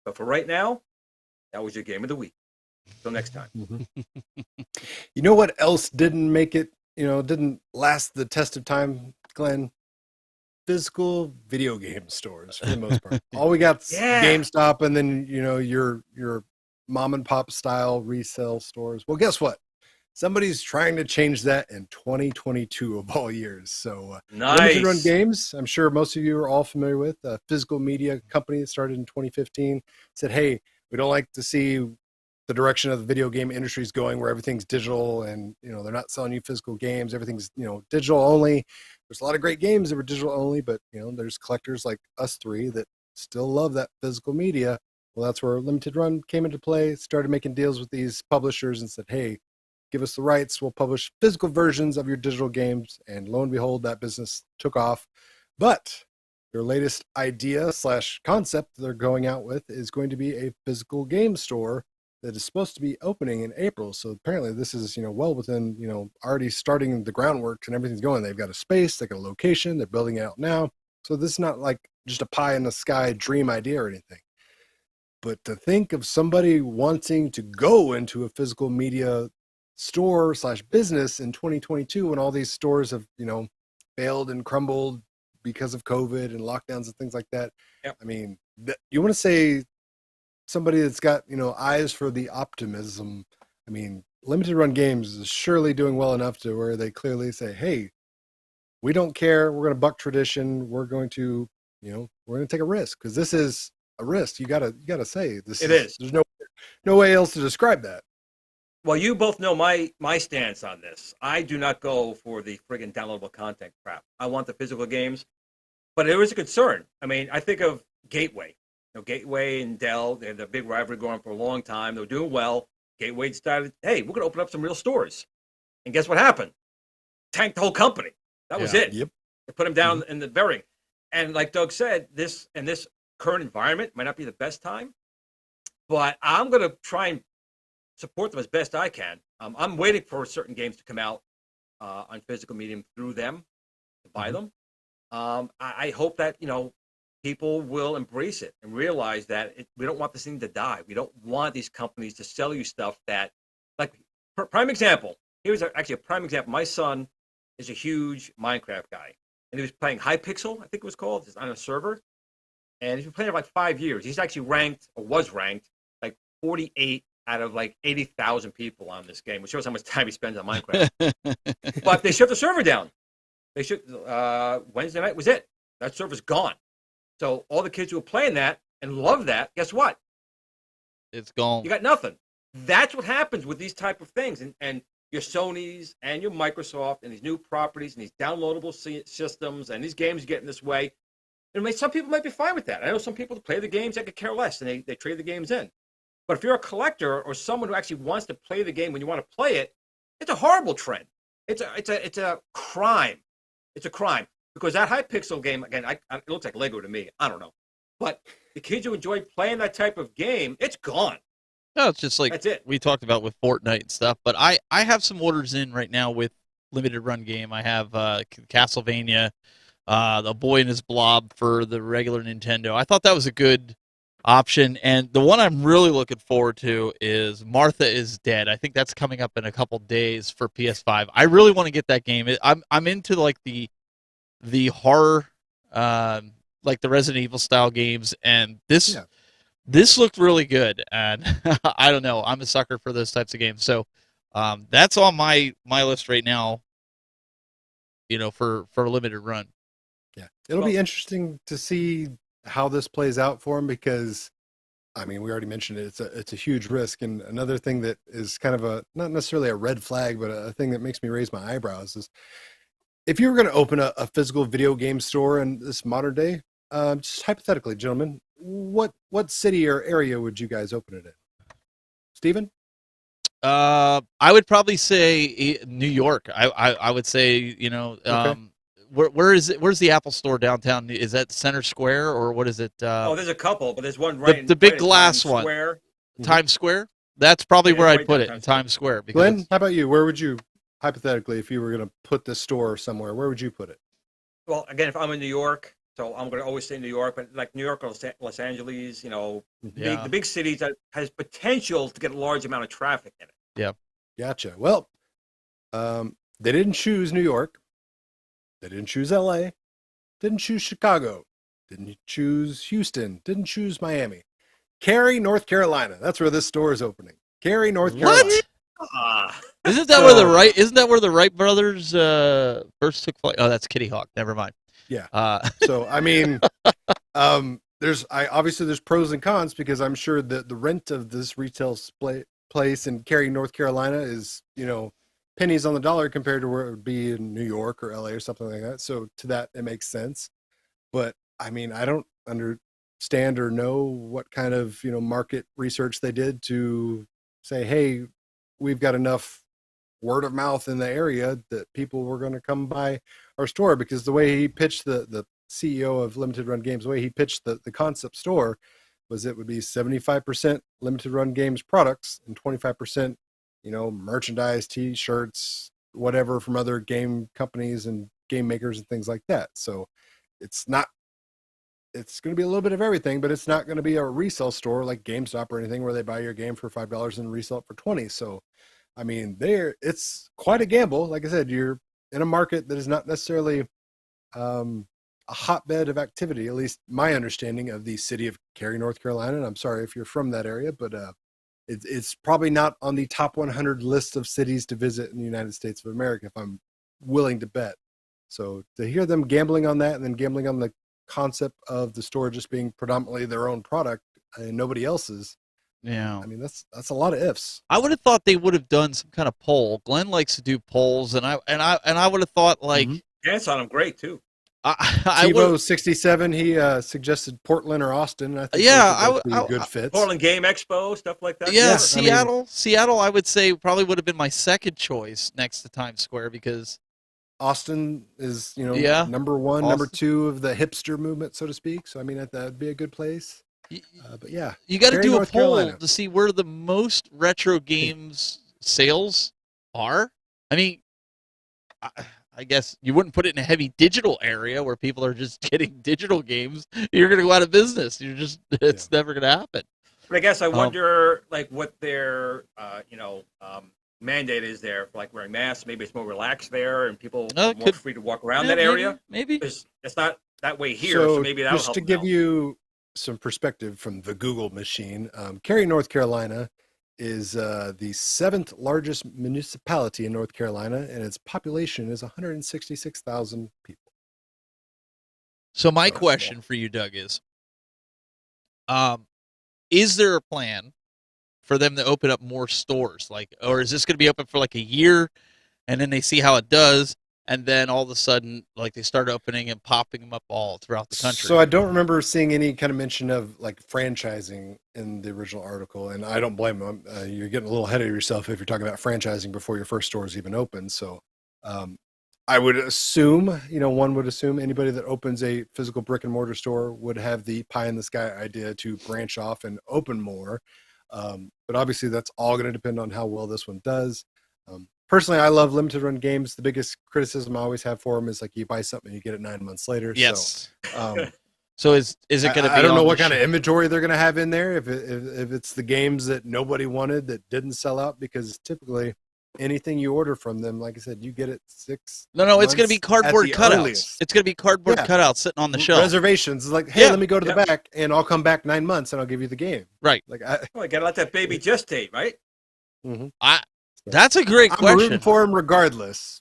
But for right now, that was your Game of the Week. Till next time. You know what else didn't make it, didn't last the test of time, Glenn? Physical video game stores, for the most part. All we got GameStop and then, your mom and pop style resale stores. Well, guess what? Somebody's trying to change that in 2022 of all years. So nice. Limited Run Games, I'm sure most of you are all familiar with, a physical media company that started in 2015, said, hey, we don't like to see the direction of the video game industry is going where everything's digital and, they're not selling you physical games. Everything's, digital only. There's a lot of great games that were digital only, but, there's collectors like us three that still love that physical media. Well, that's where Limited Run came into play, started making deals with these publishers and said, hey, give us the rights. We'll publish physical versions of your digital games. And lo and behold, that business took off. But their latest idea / concept they're going out with is going to be a physical game store that is supposed to be opening in April. So apparently this is, well within, already starting the groundwork and everything's going. They've got a space, they've got a location, they're building it out now. So this is not like just a pie in the sky dream idea or anything. But to think of somebody wanting to go into a physical media store / business in 2022 when all these stores have, failed and crumbled because of COVID and lockdowns and things like that. Yep. I mean, you want to say somebody that's got, eyes for the optimism. I mean, Limited Run Games is surely doing well enough to where they clearly say, hey, we don't care. We're going to buck tradition. We're going to, we're going to take a risk because this is a risk. You gotta say this. It is. There's no way else to describe that. Well, you both know my stance on this. I do not go for the friggin' downloadable content crap. I want the physical games. But there is a concern. I mean, I think of Gateway. Gateway and Dell, they had the big rivalry going for a long time. They were doing well. Gateway decided, hey, we're going to open up some real stores. And guess what happened? Tanked the whole company. That was it. Yep. They put them down in the burying. And like Doug said, this current environment might not be the best time. But I'm going to try and support them as best I can. I'm waiting for certain games to come out on physical medium through them to buy them. I hope that, people will embrace it and realize that we don't want this thing to die. We don't want these companies to sell you stuff that, like, prime example. Here's actually a prime example. My son is a huge Minecraft guy, and he was playing Hypixel, I think it was called, just on a server. And he's been playing for like 5 years. He's actually was ranked like 48 out of like 80,000 people on this game, which shows how much time he spends on Minecraft. But they shut the server down. They shut Wednesday night was it. That server's gone. So all the kids who were playing that and love that, guess what? It's gone. You got nothing. That's what happens with these type of things. And your Sonys and your Microsoft and these new properties and these downloadable systems and these games getting this way. And some people might be fine with that. I know some people who play the games that could care less and they trade the games in. But if you're a collector or someone who actually wants to play the game when you want to play it, it's a horrible trend. it's a crime. It's a crime because that Hypixel game again. It looks like Lego to me. I don't know, but the kids who enjoy playing that type of game, it's gone. No, it's just like That's it. we talked about with Fortnite and stuff. But I have some orders in right now with limited run game. I have Castlevania, The Boy and His Blob for the regular Nintendo. I thought that was a good option. And the one I'm really looking forward to is Martha is Dead. I think that's coming up in a couple days for PS5. I really want to get that game. I'm into like the horror, like the Resident Evil style games, and this looked really good. And I don't know, I'm a sucker for those types of games. So that's on my list right now. For a limited run. Yeah, it'll be interesting to see how this plays out for him because, I mean, we already mentioned it. It's a huge risk, and another thing that is kind of not necessarily a red flag, but a thing that makes me raise my eyebrows is if you were going to open a physical video game store in this modern day, just hypothetically, gentlemen, what city or area would you guys open it in? Steven? I would probably say New York. I would say Okay. Where is it? Where's the Apple Store downtown? Is that Center Square or what is it? There's a couple, but there's one right the big right in glass Times one. Square. Times Square. That's probably Yeah, where right I'd put it downtown in Times Square. Because Glenn, how about you? Where would you, hypothetically, if you were going to put this store somewhere, where would you put it? Well, again, if I'm in New York, so I'm going to always stay in New York, but like New York or Los Angeles, Yeah. the big cities that has potential to get a large amount of traffic in it. Yeah. Gotcha. Well, they didn't choose New York. They didn't choose LA. Didn't choose Chicago. Didn't choose Houston. Didn't choose Miami. Cary, North Carolina. That's where this store is opening. Cary, North Carolina. What? Ah, Isn't that where the Wright? Isn't that where the Wright brothers first took flight? Oh, that's Kitty Hawk. Never mind. Yeah. So I mean, there's pros and cons because I'm sure that the rent of this retail place in Cary, North Carolina is, pennies on the dollar compared to where it would be in New York or LA or something like that. So to that, it makes sense. But I mean, I don't understand or know what kind of, market research they did to say, hey, we've got enough word of mouth in the area that people were going to come by our store, because the way he pitched the CEO of Limited Run Games, the way he pitched the concept store was it would be 75% Limited Run Games products and 25%, merchandise, t-shirts, whatever from other game companies and game makers and things like that. So it's going to be a little bit of everything, but it's not going to be a resale store like GameStop or anything where they buy your game for $5 and resell it for $20. So, I mean, it's quite a gamble. Like I said, you're in a market that is not necessarily a hotbed of activity, at least my understanding of the city of Cary, North Carolina. And I'm sorry if you're from that area, but it's probably not on the top 100 list of cities to visit in the United States of America, if I'm willing to bet. So to hear them gambling on that and then gambling on the concept of the store just being predominantly their own product and nobody else's, yeah, I mean, that's a lot of ifs. I would have thought they would have done some kind of poll. Glenn likes to do polls, and I would have thought like Dance on them, great too. I Tivo would 67, he suggested Portland or Austin. And I think those would be good fits. Portland Game Expo, stuff like that. yeah, Sure. Seattle I would say probably would have been my second choice next to Times Square because Austin is, number one, Austin. number two of the hipster movement, so to speak. So, I mean, that'd be a good place. But yeah, you got to Cary, do a North poll Carolina. to see where the most retro games sales are. I mean, I guess you wouldn't put it in a heavy digital area where people are just getting digital games. You're going to go out of business. It's never going to happen. But I guess I wonder, like, what their, mandate is there for, like, wearing masks. Maybe it's more relaxed there, and people are more free to walk around that area. Maybe. It's not that way here, so maybe that'll just help to give you some perspective from the Google machine, Cary, North Carolina is the 7th largest municipality in North Carolina, and its population is 166,000 people. So my question for you, Doug, is there a plan for them to open up more stores? Like, or is this going to be open for like a year and then they see how it does? And then all of a sudden, like, they start opening and popping them up all throughout the country. So I don't remember seeing any kind of mention of like franchising in the original article, and I don't blame them. You're getting a little ahead of yourself if you're talking about franchising before your first store is even open. So I would assume, one would assume anybody that opens a physical brick and mortar store would have the pie in the sky idea to branch off and open more. But obviously that's all going to depend on how well this one does. Personally, I love limited run games. The biggest criticism I always have for them is like you buy something and you get it 9 months later. Yes. So is it going to be? I don't know what kind of inventory they're going to have in there. If it's the games that nobody wanted that didn't sell out, because typically anything you order from them, like I said, you get it 6. No, it's going to be cardboard cutouts. Earliest. It's going to be cardboard cutouts sitting on the shelf. Reservations. It's like, hey, let me go to the back, and I'll come back 9 months, and I'll give you the game. Right. Like I got to let that baby gestate, right? Mm-hmm. That's a great question. I'm rooting for him regardless.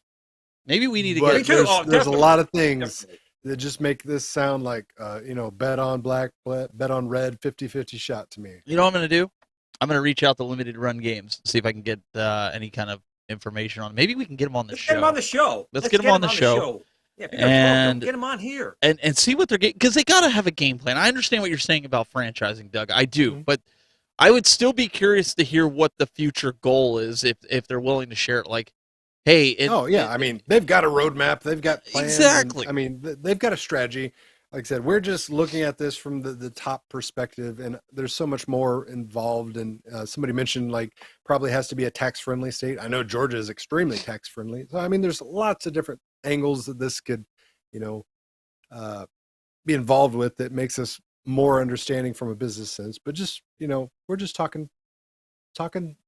Maybe we need to get. There's a lot of things that just make this sound like, bet on black, bet on red, 50-50 shot to me. You know what I'm going to do? I'm going to reach out to Limited Run Games, see if I can get any kind of information on. Maybe we can get them on the show. Get them on the show. Let's get them on the show. Yeah, and get them on here. And see what they're getting, because they got to have a game plan. I understand what you're saying about franchising, Doug. I do, but I would still be curious to hear what the future goal is if they're willing to share it. Like, hey, I mean, they've got a roadmap, they've got plans. Exactly. I mean, they've got a strategy. Like I said, we're just looking at this from the top perspective, and there's so much more involved. And somebody mentioned like probably has to be a tax-friendly state. I know Georgia is extremely tax-friendly. So I mean, there's lots of different angles that this could, be involved with that makes us more understanding from a business sense. But just we're just talking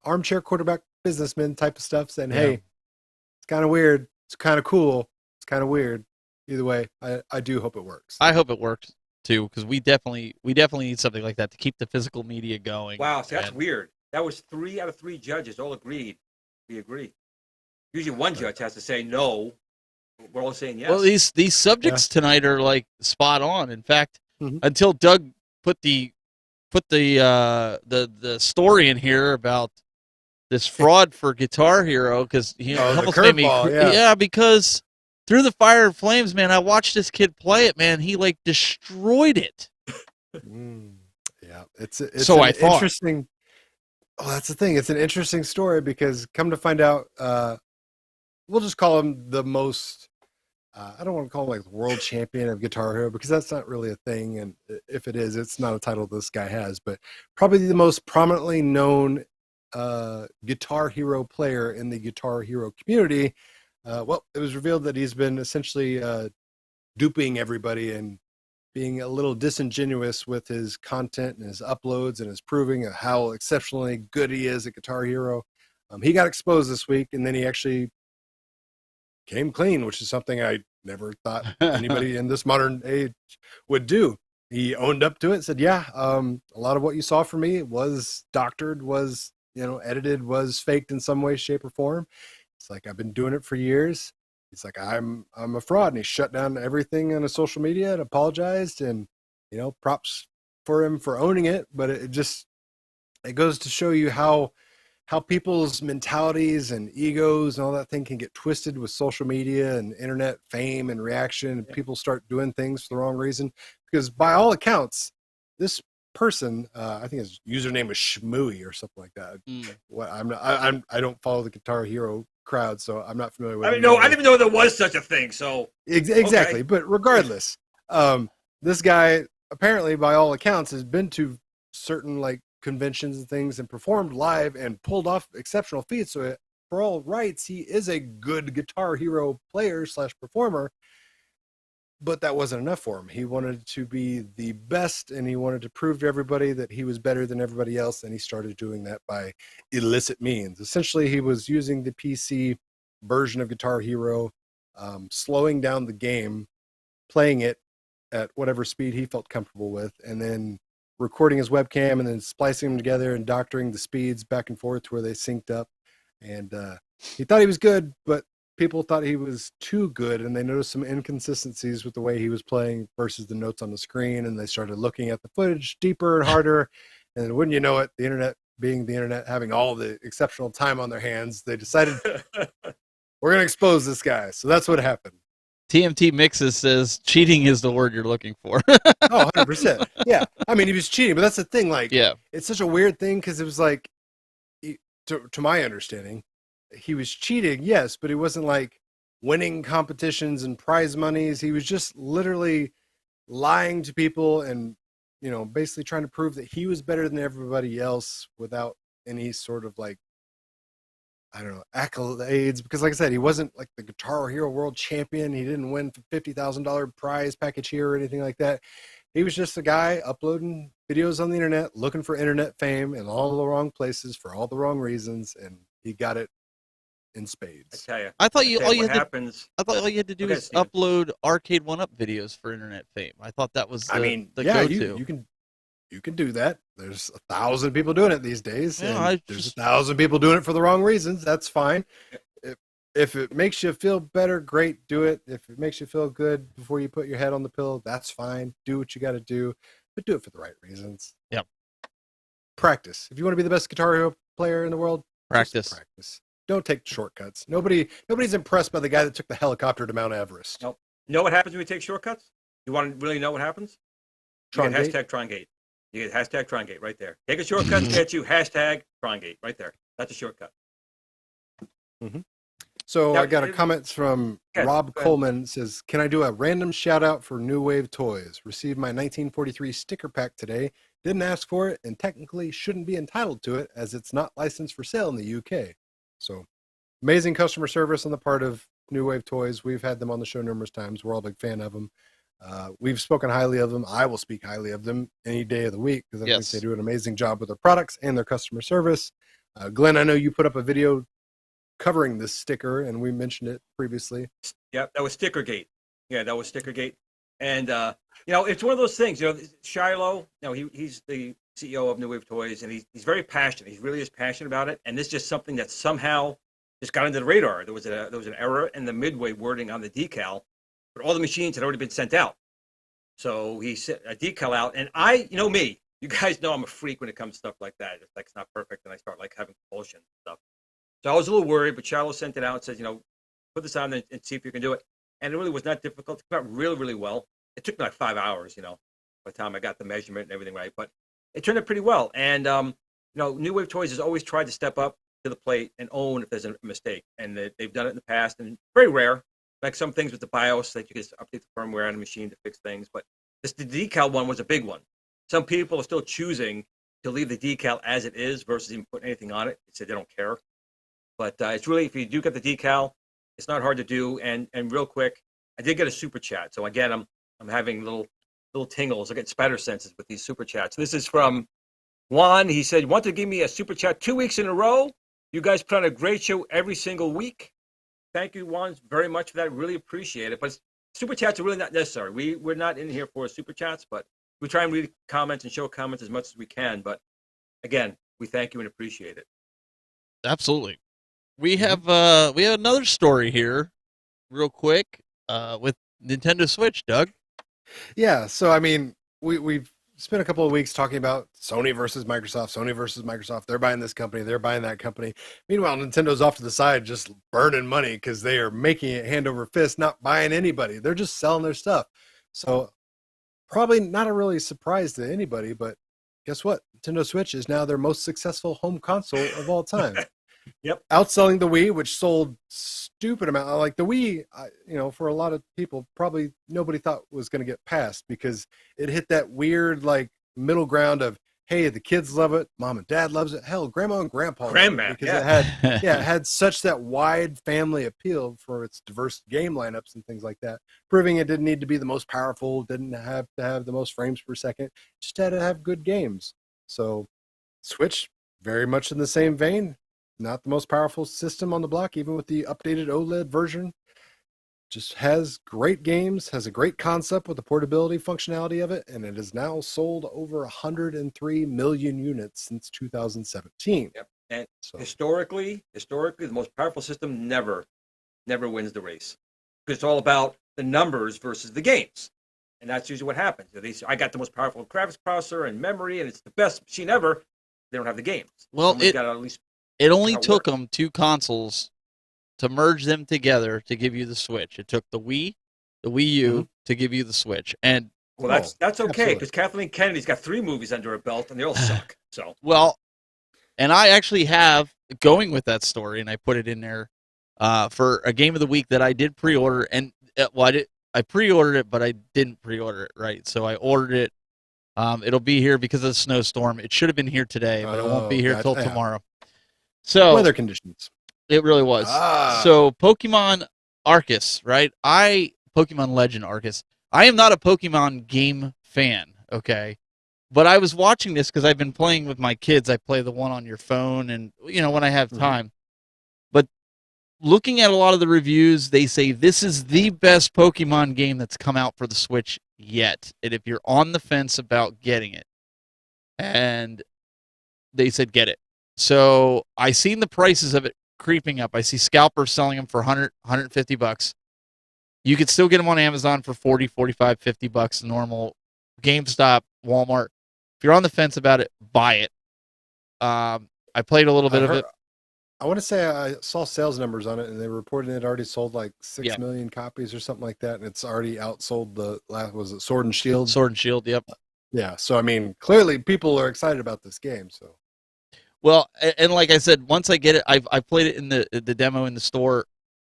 armchair quarterback businessman type of stuff, saying, hey, it's kind of weird, it's kind of cool, it's kind of weird. Either way, I do hope it works. I hope it works too, because we definitely need something like that to keep the physical media going. Wow, see, that's weird. That was 3 out of 3 judges all agreed. We agree. Usually one judge has to say no. We're all saying yes. Well, these subjects tonight are like spot on. In fact, until Doug put the story in here about this fraud for Guitar Hero, because he almost made me because Through the Fire and Flames, man, I watched this kid play it, man. He like destroyed it. Yeah, it's so I thought. Interesting. Oh, that's the thing. It's an interesting story because come to find out, we'll just call him the most. I don't want to call him like the world champion of Guitar Hero because that's not really a thing, and if it is, it's not a title this guy has. But probably the most prominently known Guitar Hero player in the Guitar Hero community. Well, it was revealed that he's been essentially duping everybody and being a little disingenuous with his content and his uploads and his proving of how exceptionally good he is at Guitar Hero. He got exposed this week, and then he actually came clean, which is something I never thought anybody in this modern age would do. He owned up to it, said, yeah, a lot of what you saw from me was doctored, was, edited, was faked in some way, shape, or form. It's like, I've been doing it for years. He's like, I'm a fraud. And he shut down everything on his social media and apologized. And, props for him for owning it. But it goes to show you how people's mentalities and egos and all that thing can get twisted with social media and internet fame and reaction. And people start doing things for the wrong reason. Because by all accounts, this person, I think his username was Shmooey or something like that. I don't follow the Guitar Hero crowd, so I'm not familiar with it. I didn't even know there was such a thing. So exactly. Okay. But regardless, this guy apparently, by all accounts, has been to certain like conventions and things and performed live and pulled off exceptional feats. So for all rights, he is a good Guitar Hero player / performer. But that wasn't enough for him. He wanted to be the best, and he wanted to prove to everybody that he was better than everybody else, and he started doing that by illicit means. Essentially, he was using the PC version of Guitar Hero, slowing down the game, playing it at whatever speed he felt comfortable with, and then recording his webcam and then splicing them together and doctoring the speeds back and forth to where they synced up. And he thought he was good, but people thought he was too good, and they noticed some inconsistencies with the way he was playing versus the notes on the screen, and they started looking at the footage deeper and harder. And wouldn't you know it, the internet being the internet, having all the exceptional time on their hands, they decided we're going to expose this guy. So that's what happened. TMT Mixes says cheating is the word you're looking for. 100%. Yeah. I mean, he was cheating, but that's the thing. Like, it's such a weird thing because it was like, to my understanding, he was cheating, yes, but he wasn't like winning competitions and prize monies. He was just literally lying to people and, basically trying to prove that he was better than everybody else without any sort of like, I don't know, accolades. Because like I said, he wasn't like the Guitar Hero World Champion. He didn't win $50,000 prize package here or anything like that. He was just a guy uploading videos on the internet, looking for internet fame in all the wrong places for all the wrong reasons, and he got it in I spades. tell you. I thought I you tell all you you what had to happens. I thought all you had to do Okay, is Steven. upload Arcade 1-Up videos for internet fame. I thought that was the, I mean, the yeah, go-to. you can do that. There's 1,000 people doing it these days, Yeah, and I there's just- 1,000 people doing it for the wrong reasons. That's fine. If it makes you feel better, great, do it. If it makes you feel good before you put your head on the pillow, that's fine. Do what you got to do, but do it for the right reasons. Yep. Practice. If you want to be the best Guitar Hero player in the world, just Practice. practice. Don't take shortcuts. Nobody's impressed by the guy that took the helicopter to Mount Everest. Nope. You know what happens when you take shortcuts? You want to really know what happens? You get Trongate? hashtag Trongate. You get hashtag Trongate right there. Take a shortcut to get you hashtag Trongate right there. That's a shortcut. So Now, I got a comment from Okay, Rob go ahead. Coleman. Says, "Can I do a random shout out for New Wave Toys? Received my 1943 sticker pack today. Didn't ask for it, and technically shouldn't be entitled to it as it's not licensed for sale in the UK." So amazing customer service on the part of New Wave Toys. We've had them on the show numerous times. We're all a big fan of them. We've spoken highly of them. I will speak highly of them any day of the week because I think Yes. they do an amazing job with their products and their customer service. Glenn, I know you put up a video covering this sticker, and we mentioned it previously. Yep, that was Stickergate. Yeah, that was Stickergate. And it's one of those things. Shiloh. He's the CEO of New Wave Toys, and he's very passionate. He really is passionate about it. And this is just something that somehow just got into the radar. There was an error in the midway wording on the decal, but all the machines had already been sent out. So he sent a decal out, and me. You guys know I'm a freak when it comes to stuff like that. It's like it's not perfect, and I start like having compulsion and stuff. So I was a little worried, but Shiloh sent it out and says, put this on and see if you can do it. And it really was not difficult. It came out really, really well. It took me like 5 hours, by the time I got the measurement and everything right. But it turned out pretty well. And, New Wave Toys has always tried to step up to the plate and own if there's a mistake. And they've done it in the past, and very rare. Like some things with the BIOS, that you can update the firmware on the machine to fix things. But the decal one was a big one. Some people are still choosing to leave the decal as it is versus even putting anything on it. They say they don't care. But it's really, if you do get the decal, it's not hard to do. And real quick, I did get a super chat. So again, I'm having little tingles. I get spider senses with these super chats. This is from Juan. He said, "You want to give me a super chat 2 weeks in a row? You guys put on a great show every single week." Thank you, Juan, very much for that. Really appreciate it. But super chats are really not necessary. We're not in here for super chats, but we try and read comments and show comments as much as we can. But again, we thank you and appreciate it. Absolutely. We have another story here, real quick, with Nintendo Switch, Doug. Yeah, so I mean, we've spent a couple of weeks talking about Sony versus Microsoft. They're buying this company, they're buying that company. Meanwhile, Nintendo's off to the side just burning money because they are making it hand over fist, not buying anybody. They're just selling their stuff. So probably not a really surprise to anybody, but guess what? Nintendo Switch is now their most successful home console of all time. Yep. Outselling the Wii, which sold stupid amount. Like the Wii, for a lot of people, probably nobody thought was going to get passed because it hit that weird like middle ground of, hey, the kids love it, mom and dad loves it, hell, grandma and grandpa love Grandma, it because it had such that wide family appeal for its diverse game lineups and things like that, proving it didn't need to be the most powerful, didn't have to have the most frames per second, just had to have good games. So Switch, very much in the same vein. Not the most powerful system on the block, even with the updated OLED version. Just has great games, has a great concept with the portability functionality of it, and it has now sold over 103 million units since 2017. Yep. And So historically, the most powerful system never wins the race because it's all about the numbers versus the games, and that's usually what happens. I got the most powerful graphics processor and memory, and it's the best machine ever. They don't have the games. Well, Someone's gotta at least. It only How it took works. them 2 consoles to merge them together to give you the Switch. It took the Wii U to give you the Switch. And Well, that's okay absolutely. because Kathleen Kennedy's got 3 movies under her belt, and they all suck. So well, and I actually have, going with that story, and I put it in there, for a game of the week that I did pre-order, and I pre-ordered it, but I didn't pre-order it, right? So I ordered it. It'll be here because of the snowstorm. It should have been here today, but it won't be here till tomorrow. So weather conditions. It really was. So Pokemon Arceus, right? Pokemon Legend Arceus. I am not a Pokemon game fan, okay? But I was watching this because I've been playing with my kids. I play the one on your phone and, when I have time. But looking at a lot of the reviews, they say this is the best Pokemon game that's come out for the Switch yet. And if you're on the fence about getting it, and they said get it. So I seen the prices of it creeping up. I see scalpers selling them for $150. You could still get them on Amazon for $40, $45, $50 normal. GameStop, Walmart. If you're on the fence about it, buy it. I played a little bit of it. I want to say I saw sales numbers on it, and they reported it already sold like 6 million copies or something like that, and it's already outsold the last, was it Sword and Shield? Sword and Shield, yep. Yeah, so I mean, clearly people are excited about this game. So, well, and like I said, once I get it, I played it in the demo in the store.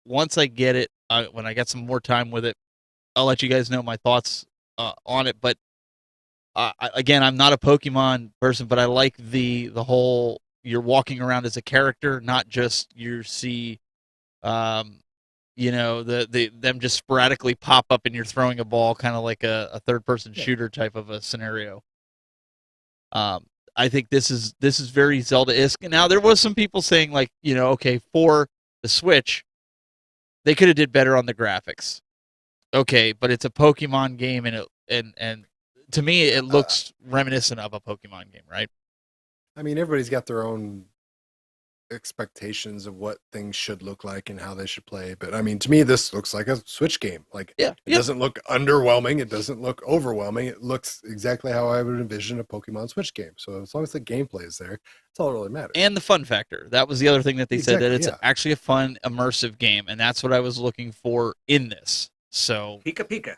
Once I get it, when I get some more time with it, I'll let you guys know my thoughts on it. But again, I'm not a Pokemon person, but I like the whole you're walking around as a character, not just you see, them just sporadically pop up and you're throwing a ball, kind of like a third-person shooter type of a scenario. I think this is very Zelda-esque. Now there was some people saying like, okay, for the Switch, they could have did better on the graphics. Okay, but it's a Pokemon game, and to me it looks reminiscent of a Pokemon game, right? I mean, everybody's got their own expectations of what things should look like and how they should play. But I mean, to me, this looks like a Switch game. Like, it doesn't look underwhelming. It doesn't look overwhelming. It looks exactly how I would envision a Pokemon Switch game. So as long as the gameplay is there, that's all that really matters. And the fun factor. That was the other thing that they said, that it's actually a fun, immersive game. And that's what I was looking for in this. So Pika Pika.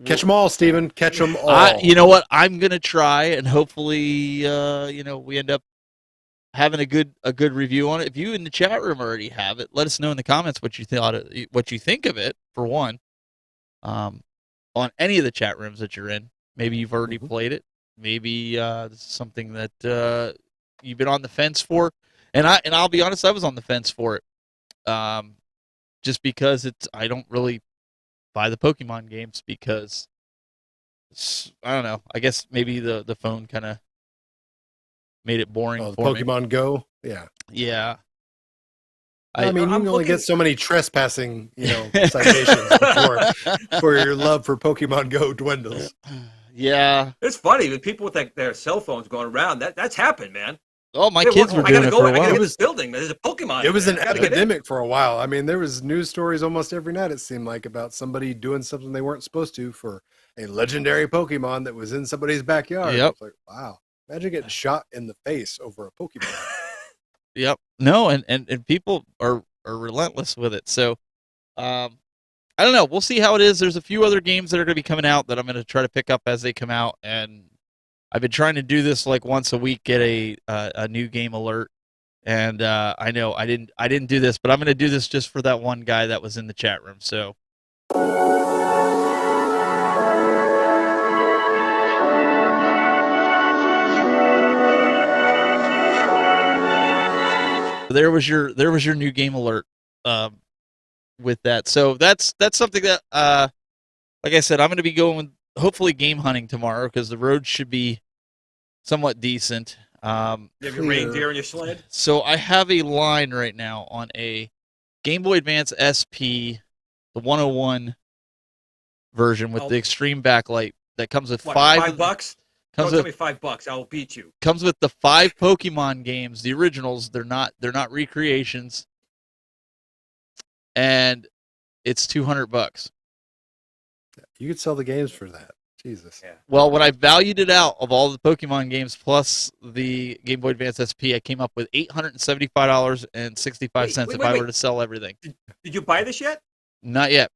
Catch them all, Steven. Catch them all. You know what? I'm gonna try, and hopefully, we end up having a good review on it. If you in the chat room already have it, let us know in the comments what you think of it. For one, on any of the chat rooms that you're in, maybe you've already played it. Maybe this is something that you've been on the fence for, and I'll be honest, I was on the fence for it, just because I don't really buy the Pokemon games because I don't know. I guess maybe the phone kind of made it boring for Pokemon me. Go, yeah. I mean, you can only get so many trespassing, citations before your love for Pokemon Go dwindles. Yeah, it's funny with people with their cell phones going around. That's happened, man. Oh, my kids were doing it for a while. I gotta go to this building. There's a Pokemon. It was an epidemic for a while. I mean, there was news stories almost every night, it seemed like, about somebody doing something they weren't supposed to for a legendary Pokemon that was in somebody's backyard. Yep. It's like, wow. Imagine getting shot in the face over a Pokemon. Yep. No, and people are relentless with it. So, I don't know. We'll see how it is. There's a few other games that are going to be coming out that I'm going to try to pick up as they come out, and I've been trying to do this like once a week, get a new game alert. And I know I didn't do this, but I'm going to do this just for that one guy that was in the chat room. So there was your new game alert with that. So that's something that like I said, I'm going to be going hopefully game hunting tomorrow because the road should be somewhat decent. You have your reindeer in your sled? So I have a line right now on a Game Boy Advance SP, the 101 version with the extreme backlight that comes with $5. Don't tell me $5. I'll beat you. Comes with the 5 Pokemon games, the originals. They're not recreations, and it's $200. You could sell the games for that. Jesus. Yeah. Well, when I valued it out of all the Pokemon games plus the Game Boy Advance SP, I came up with $875.65 if I were to sell everything. Did you buy this yet? Not yet.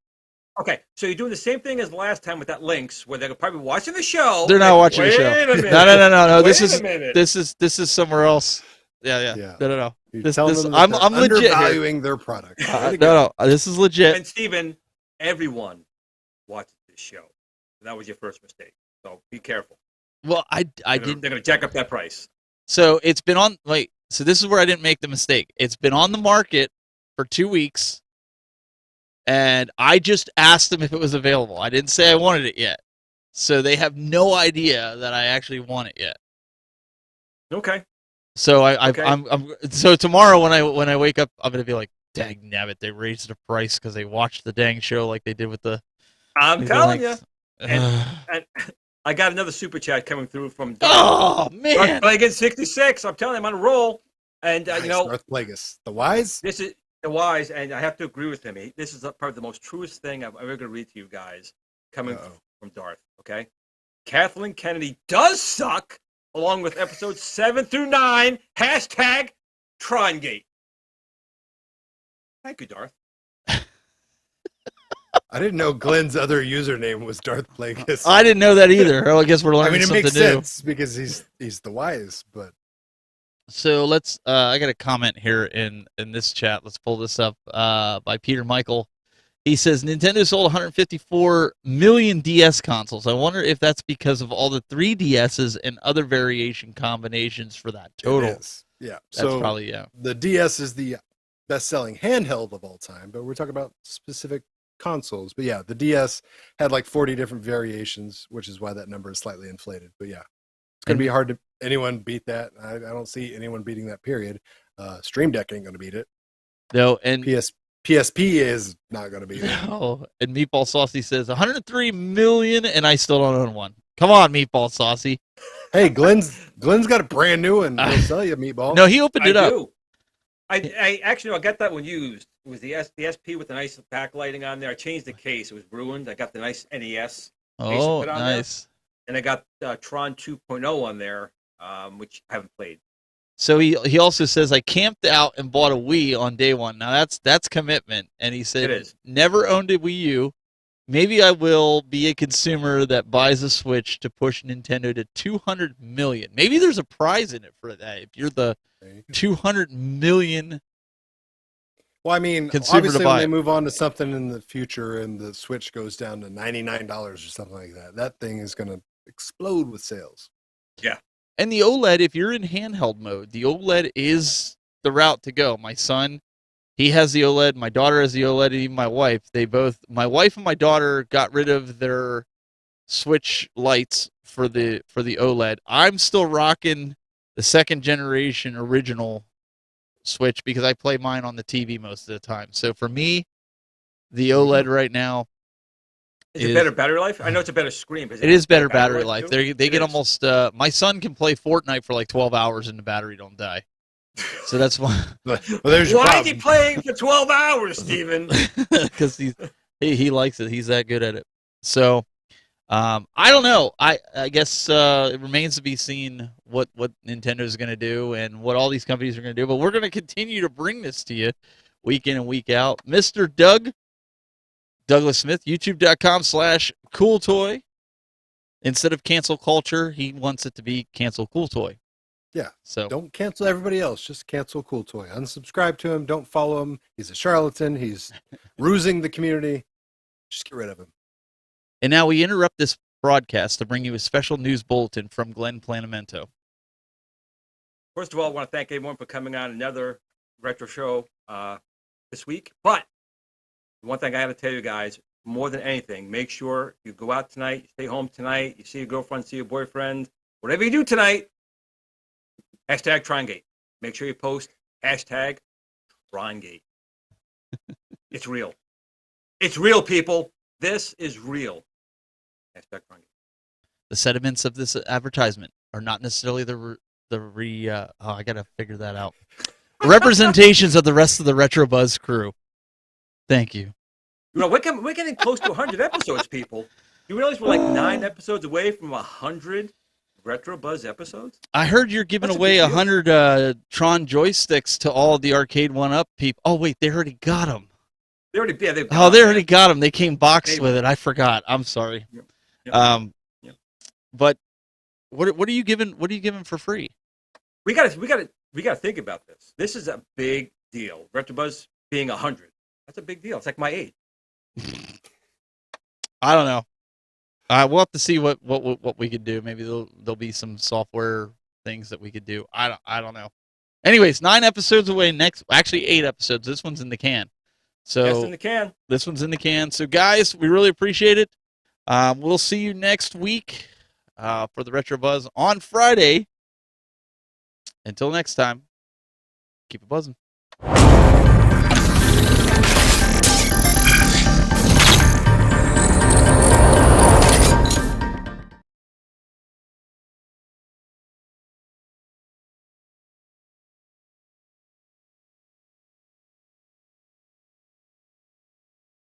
Okay, so you're doing the same thing as last time with that Lynx, where they're probably watching the show. They're not watching the show. Wait a minute. No. Wait This is somewhere else. Yeah. No. You're telling them that I'm they're legit here. undervaluing their product. No, this is legit. And Steven, everyone watches this show. That was your first mistake. So be careful. Well, I They're didn't. going to jack up that price. So it's been on. Wait. So this is where I didn't make the mistake. It's been on the market for 2 weeks, and I just asked them if it was available. I didn't say I wanted it yet. So they have no idea that I actually want it yet. Okay. So Okay. I'm so tomorrow when I wake up, I'm gonna be like, dang nabbit, they raised the price because they watched the dang show like they did with the. I'm telling you. Ugh. And I got another super chat coming through from Oh man! Plagan 66. I'm telling you, I'm on a roll. And Nice, you know, Darth Plagueis, the wise. this is the wise, and I have to agree with him. This is probably the most truest thing I've ever going to read to you guys coming from Darth. Okay, Kathleen Kennedy does suck, along with episodes 7 through 9. Hashtag Trongate. Thank you, Darth. I didn't know Glenn's other username was Darth Plagueis. I didn't know that either. Well, I guess we're I learning mean, it something makes new. sense because he's the wise, but So let's. I got a comment here in this chat. Let's pull this up by Peter Michael. He says Nintendo sold 154 million DS consoles. I wonder if that's because of all the 3DSs and other variation combinations for that total. it is. Yeah. That's So probably the DS is the best-selling handheld of all time, but we're talking about specific consoles. But yeah, the DS had like 40 different variations, which is why that number is slightly inflated. But yeah, it's going to be hard to anyone beat that. I don't see anyone beating that, period. Stream Deck ain't going to beat it. No, and PSP is not going to beat it. no, and Meatball Saucy says 103 million, and I still don't own one. Come on, Meatball Saucy. Hey, Glenn's got a brand new one. He'll sell you, Meatball. No, he opened it up. Do. I actually I got that one used. It was the SP with the nice backlighting on there. I changed the case. It was ruined. I got the nice NES. Oh, put on nice. And I got Tron 2.0 on there, which I haven't played. So he also says I camped out and bought a Wii on day one. Now that's commitment. And he said It is. never owned a Wii U. Maybe I will be a consumer that buys a Switch to push Nintendo to 200 million. Maybe there's a prize in it for that. If you're the 200 million. Well, I mean, consumer obviously to buy when they it. move on to something in the future and the Switch goes down to $99 or something like that, that thing is going to explode with sales. And the OLED, if you're in handheld mode, the OLED is the route to go. My son, he has the OLED. My daughter has the OLED. And even my wife, my wife and my daughter got rid of their Switch lights for the OLED. I'm still rocking the second generation original Switch because I play mine on the TV most of the time. So for me, the OLED right now Is it better battery life? I know it's a better screen. But it is better battery life. too? They It get is. almost. My son can play Fortnite for like 12 hours and the battery don't die. So that's why. Well, there's your Why is he problem. playing for 12 hours, Steven? Because he likes it. He's that good at it. So I don't know. I guess it remains to be seen what Nintendo is going to do and what all these companies are going to do. But we're going to continue to bring this to you week in and week out. Mr. Douglas Smith, youtube.com/cooltoy. Instead of cancel culture, he wants it to be cancel cool toy. Yeah. So Don't cancel everybody else. Just cancel Cool Toy. Unsubscribe to him. Don't follow him. He's a charlatan. He's rusing the community. Just get rid of him. and now we interrupt this broadcast to bring you a special news bulletin from Glenn Planamento. First of all, I want to thank everyone for coming on another retro show this week. But one thing I got to tell you guys, more than anything, make sure you go out tonight, you stay home tonight, you see your girlfriend, see your boyfriend, whatever you do tonight, hashtag Trongate. Make sure you post hashtag Trongate. It's real. It's real, people. This is real. Hashtag Trongate. The sentiments of this advertisement are not necessarily I gotta figure that out. Representations of the rest of the Retro Buzz crew. Thank you. You know, we're getting close to 100 episodes, people. You realize we're like 9 episodes away from 100 Retro Buzz episodes? I heard you're giving That's a away big deal. 100 Tron joysticks to all the Arcade 1-Up people. Oh, wait, they already got them. They already, yeah, they've Oh, gone, they man. already got them. They came boxed They- with it. I forgot. I'm sorry. Yep. Yep. But what are you giving? What are you giving for free? We got we got to think about this. This is a big deal. Retrobuzz being 100. That's a big deal. It's like my age. I don't know. We'll have to see what we could do. Maybe there'll be some software things that we could do. I don't know. Anyways, 9 episodes away. Actually 8 episodes. This one's in the can. So Yes, in the can. This one's in the can. So guys, we really appreciate it. We'll see you next week for the Retro Buzz on Friday. Until next time, keep it buzzing.